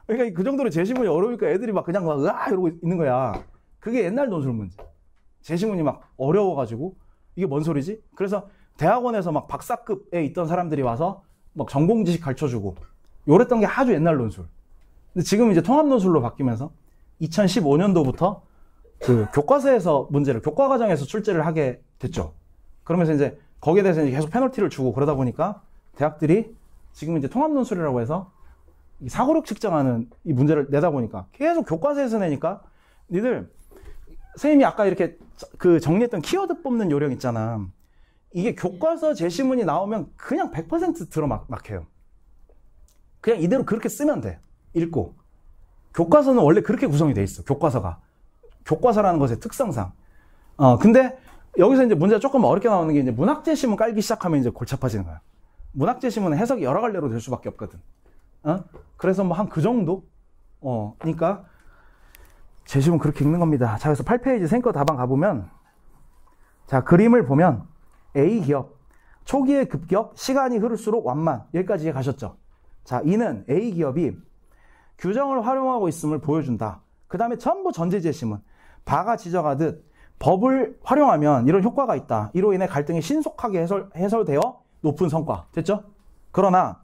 그러니까 그 정도로 제시문이 어려우니까 애들이 막 그냥 막 으아 이러고 있는 거야. 그게 옛날 논술 문제. 제시문이 막 어려워가지고 이게 뭔 소리지? 그래서 대학원에서 막 박사급에 있던 사람들이 와서 막 전공 지식 가르쳐주고 요랬던 게 아주 옛날 논술. 근데 지금 이제 통합 논술로 바뀌면서 2015년도부터 그 교과서에서 문제를 교과과정에서 출제를 하게 됐죠. 그러면서 이제 거기에 대해서 이제 계속 페널티를 주고 그러다 보니까 대학들이 지금 이제 통합 논술이라고 해서 이 사고력 측정하는 이 문제를 내다 보니까 계속 교과서에서 내니까 니들 선생님이 아까 이렇게 정리했던 키워드 뽑는 요령 있잖아. 이게 교과서 제시문이 나오면 그냥 100% 들어막혀요. 그냥 이대로 그렇게 쓰면 돼. 읽고. 교과서는 원래 그렇게 구성이 돼 있어. 교과서가. 교과서라는 것의 특성상. 근데 여기서 이제 문제가 조금 어렵게 나오는 게 이제 문학 제시문 깔기 시작하면 이제 골치 아파지는 거야. 문학 제시문은 해석이 여러 갈래로 될 수밖에 없거든. 그래서 뭐 한 그 정도? 그러니까 제시문 그렇게 읽는 겁니다. 자, 그래서 8페이지 생거 답안 가보면, 자, 그림을 보면 A 기업, 초기의 급격, 시간이 흐를수록 완만. 여기까지 이해 가셨죠? 자, 이는 A 기업이 규정을 활용하고 있음을 보여준다. 그 다음에 전부 전제제시문. 바가 지적하듯 법을 활용하면 이런 효과가 있다. 이로 인해 갈등이 신속하게 해설되어 높은 성과. 됐죠? 그러나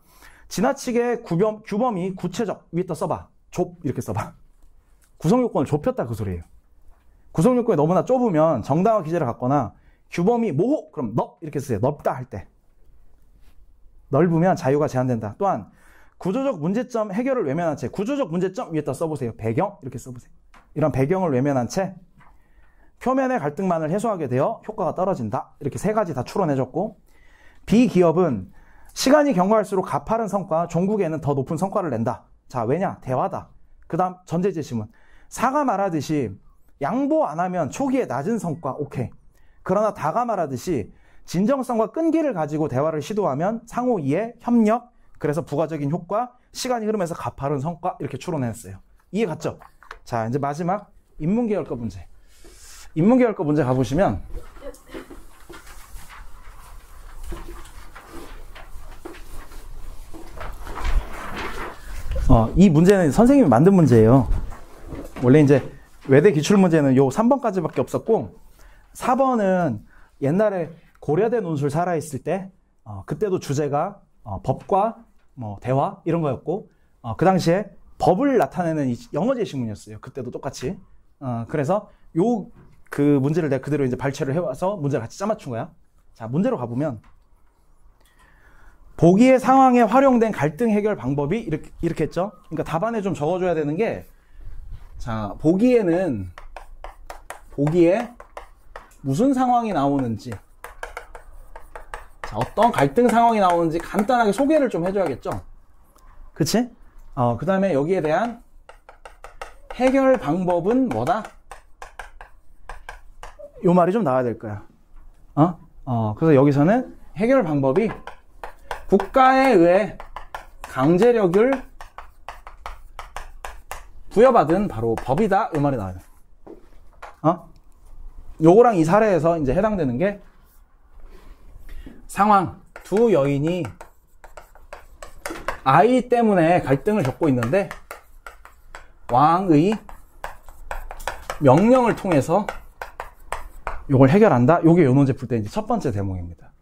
지나치게 규범이 구체적. 위에다 써봐. 좁. 이렇게 써봐. 구성요건을 좁혔다 그 소리예요. 구성요건이 너무나 좁으면 정당화 기재를 갖거나 규범이 모호. 그럼 이렇게 쓰세요. 넓다 할 때. 넓으면 자유가 제한된다. 또한 구조적 문제점 해결을 외면한 채 구조적 문제점 위에다 써보세요. 배경 이렇게 써보세요. 이런 배경을 외면한 채 표면의 갈등만을 해소하게 되어 효과가 떨어진다. 이렇게 세 가지 다 추론해줬고 비기업은 시간이 경과할수록 가파른 성과, 종국에는 더 높은 성과를 낸다. 자, 왜냐? 대화다. 그 다음 전제제시문. 사가 말하듯이 양보 안 하면 초기에 낮은 성과, 오케이. 그러나 다가 말하듯이 진정성과 끈기를 가지고 대화를 시도하면 상호 이해, 협력, 그래서 부가적인 효과, 시간이 흐르면서 가파른 성과 이렇게 추론했어요. 이해 갔죠? 자, 이제 마지막 인문계열과 문제. 인문계열과 문제 가보시면 이 문제는 선생님이 만든 문제예요. 원래 이제 외대 기출문제는 요 3번까지밖에 없었고 4번은 옛날에 고려대 논술 살아있을 때 그때도 주제가 법과 대화 이런 거였고 그 당시에 법을 나타내는 영어 제시문이었어요. 그때도 똑같이. 그래서 그 문제를 내가 그대로 이제 발췌를 해와서 문제를 같이 짜맞춘 거야. 자, 문제로 가보면 보기의 상황에 활용된 갈등 해결 방법이 이렇게 했죠. 그러니까 답안에 좀 적어줘야 되는 게 자, 보기에 무슨 상황이 나오는지 자, 어떤 갈등 상황이 나오는지 간단하게 소개를 좀 해줘야겠죠. 그치? 그 다음에 여기에 대한 해결 방법은 뭐다? 요 말이 좀 나와야 될 거야. 그래서 여기서는 해결 방법이 국가에 의해 강제력을 부여받은 바로 법이다. 이 말이 나와요. 요거랑 이 사례에서 이제 해당되는 게 상황. 두 여인이 아이 때문에 갈등을 겪고 있는데 왕의 명령을 통해서 요걸 해결한다. 요게 요 문제 풀 때 이제 첫 번째 대목입니다.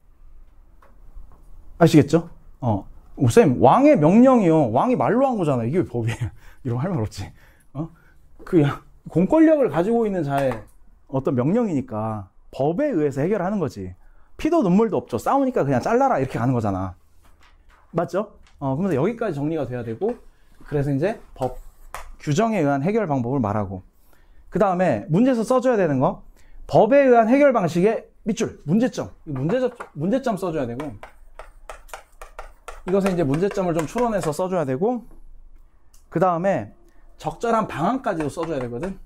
아시겠죠? 쌤, 왕의 명령이요. 왕이 말로 한 거잖아. 이게 왜 법이에요? 이러면 할 말 없지. 공권력을 가지고 있는 자의 어떤 명령이니까 법에 의해서 해결하는 거지. 피도 눈물도 없죠. 싸우니까 그냥 잘라라. 이렇게 가는 거잖아. 맞죠? 그러면서 여기까지 정리가 돼야 되고, 그래서 이제 법, 규정에 의한 해결 방법을 말하고, 그 다음에 문제에서 써줘야 되는 거, 법에 의한 해결 방식의 밑줄, 문제점. 문제점 써줘야 되고, 이것에 이제 문제점을 좀 추론해서 써줘야 되고, 그 다음에 적절한 방안까지도 써줘야 되거든.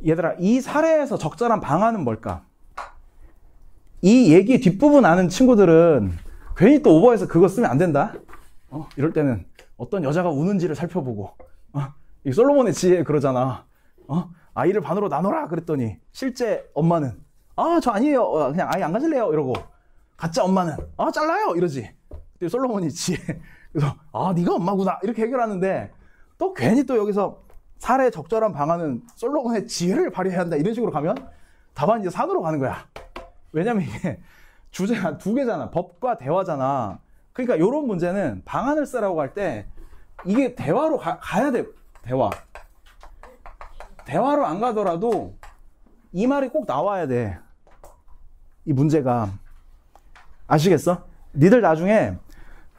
얘들아, 이 사례에서 적절한 방안은 뭘까? 이 얘기 뒷부분 아는 친구들은 괜히 또 오버해서 그거 쓰면 안 된다. 이럴 때는 어떤 여자가 우는지를 살펴보고, 이 솔로몬의 지혜 그러잖아. 아이를 반으로 나눠라 그랬더니 실제 엄마는 저 아니에요. 그냥 아이 안 가질래요. 이러고 가짜 엄마는 잘라요. 이러지. 솔로몬이 지혜. 그래서 네가 엄마구나. 이렇게 해결하는데 또 괜히 또 여기서 사례 적절한 방안은 솔로몬의 지혜를 발휘해야 한다. 이런 식으로 가면 답안이 이제 산으로 가는 거야. 왜냐면 이게 주제가 두 개잖아. 법과 대화잖아. 그러니까 이런 문제는 방안을 쓰라고 할 때 이게 대화로 가야 돼. 대화로 안 가더라도 이 말이 꼭 나와야 돼. 이 문제가. 아시겠어? 니들 나중에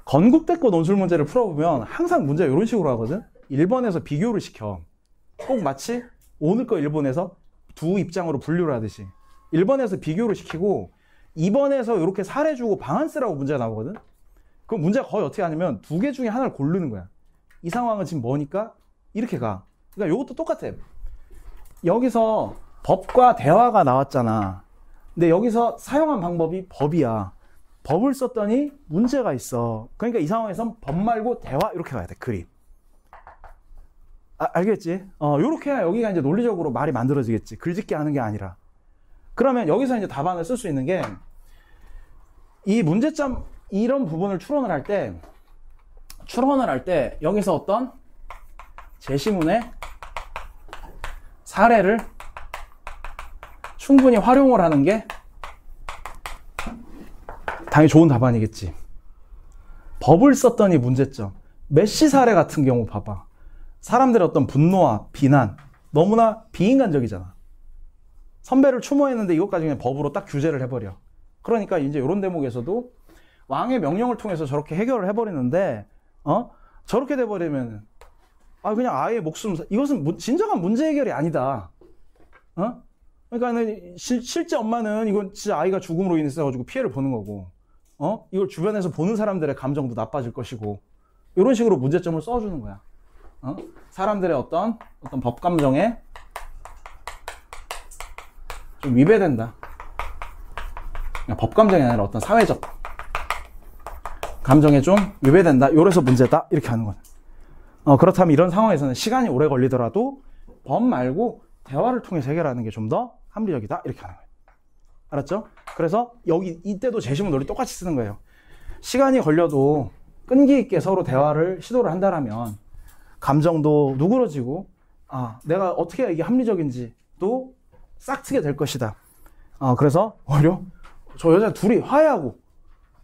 건국대 거 논술 문제를 풀어보면 항상 문제가 이런 식으로 하거든? 1번에서 비교를 시켜. 꼭 마치 오늘 거 1번에서 두 입장으로 분류를 하듯이. 1번에서 비교를 시키고 2번에서 이렇게 사례 주고 방안 쓰라고 문제가 나오거든? 그럼 문제가 거의 어떻게 하냐면 두 개 중에 하나를 고르는 거야. 이 상황은 지금 뭐니까 이렇게 가. 그러니까 이것도 똑같아. 여기서 법과 대화가 나왔잖아. 근데 여기서 사용한 방법이 법이야. 법을 썼더니 문제가 있어. 그러니까 이 상황에선 법 말고 대화 이렇게 가야 돼. 그림. 알겠지? 요렇게 해야 여기가 이제 논리적으로 말이 만들어지겠지. 글짓기 하는 게 아니라. 그러면 여기서 이제 답안을 쓸 수 있는 게 이 문제점 이런 부분을 추론을 할 때 여기서 어떤 제시문의 사례를 충분히 활용을 하는 게 당연히 좋은 답안이겠지. 법을 썼더니 문제점. 메시 사례 같은 경우 봐봐. 사람들의 어떤 분노와 비난, 너무나 비인간적이잖아. 선배를 추모했는데 이것까지 그냥 법으로 딱 규제를 해버려. 그러니까 이제 이런 대목에서도 왕의 명령을 통해서 저렇게 해결을 해버리는데, 저렇게 돼버리면, 그냥 아이의 목숨, 이것은 진정한 문제 해결이 아니다. 그러니까 실제 엄마는 이건 진짜 아이가 죽음으로 인해서 피해를 보는 거고, 이걸 주변에서 보는 사람들의 감정도 나빠질 것이고, 이런 식으로 문제점을 써주는 거야. 사람들의 어떤 법 감정에 좀 위배된다. 법 감정이 아니라 어떤 사회적 감정에 좀 위배된다. 이래서 문제다. 이렇게 하는 거야. 그렇다면 이런 상황에서는 시간이 오래 걸리더라도 법 말고 대화를 통해서 해결하는 게 좀 더 합리적이다. 이렇게 하는 거예요. 알았죠? 그래서 이때도 제시문 논리 똑같이 쓰는 거예요. 시간이 걸려도 끈기 있게 서로 대화를 시도를 한다라면 감정도 누그러지고 내가 어떻게 해야 이게 합리적인지도 싹 트게 될 것이다. 그래서 오히려 저 여자 둘이 화해하고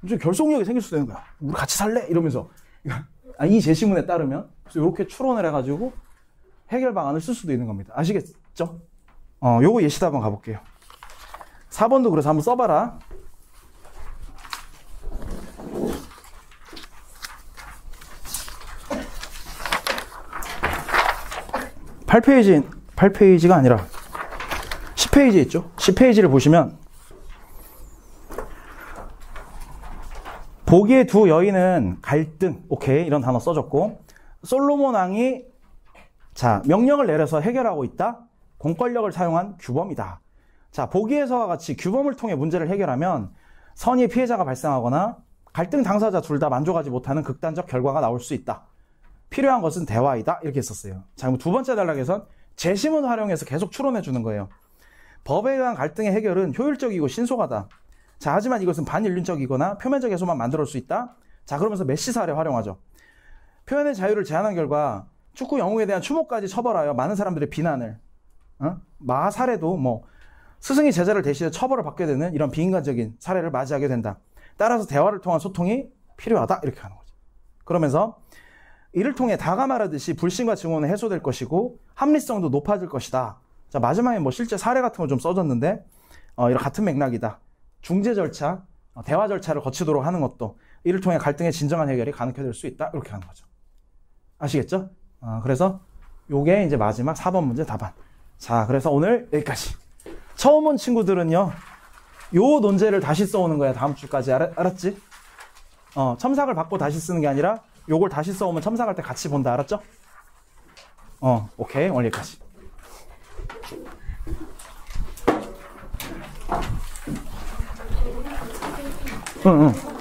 좀 결속력이 생길 수도 있는 거야. 우리 같이 살래? 이러면서 이 제시문에 따르면 이렇게 추론을 해가지고 해결 방안을 쓸 수도 있는 겁니다. 아시겠죠? 요거 예시도 한번 가볼게요. 4번도 그래서 한번 써봐라. 8페이지가 아니라 10페이지 있죠? 10페이지를 보시면 보기에 두 여인은 갈등, 오케이, 이런 단어 써줬고, 솔로몬 왕이 명령을 내려서 해결하고 있다. 공권력을 사용한 규범이다. 보기에서와 같이 규범을 통해 문제를 해결하면 선의의 피해자가 발생하거나 갈등 당사자 둘 다 만족하지 못하는 극단적 결과가 나올 수 있다. 필요한 것은 대화이다. 이렇게 했었어요. 그럼 두 번째 단락에선 제시문을 활용해서 계속 추론해 주는 거예요. 법에 의한 갈등의 해결은 효율적이고 신속하다. 하지만 이것은 반인륜적이거나 표면적 해소만 만들어올 수 있다. 그러면서 메시 사례 활용하죠. 표현의 자유를 제한한 결과 축구 영웅에 대한 추모까지 처벌하여 많은 사람들의 비난을, 마 사례도 스승이 제자를 대신해 처벌을 받게 되는 이런 비인간적인 사례를 맞이하게 된다. 따라서 대화를 통한 소통이 필요하다. 이렇게 하는 거죠. 그러면서 이를 통해 다가 말하듯이 불신과 증오는 해소될 것이고 합리성도 높아질 것이다. 마지막에 실제 사례 같은 거 좀 써줬는데 이런 같은 맥락이다. 중재 절차, 대화 절차를 거치도록 하는 것도 이를 통해 갈등의 진정한 해결이 가능해질 수 있다. 이렇게 하는 거죠. 아시겠죠? 그래서 요게 이제 마지막 4번 문제 답안. 그래서 오늘 여기까지. 처음 온 친구들은요, 요 논제를 다시 써오는 거야. 다음 주까지. 알았지? 첨삭을 받고 다시 쓰는 게 아니라 요걸 다시 써오면 첨삭할 때 같이 본다. 알았죠? 오케이. 오늘 여기까지. 응.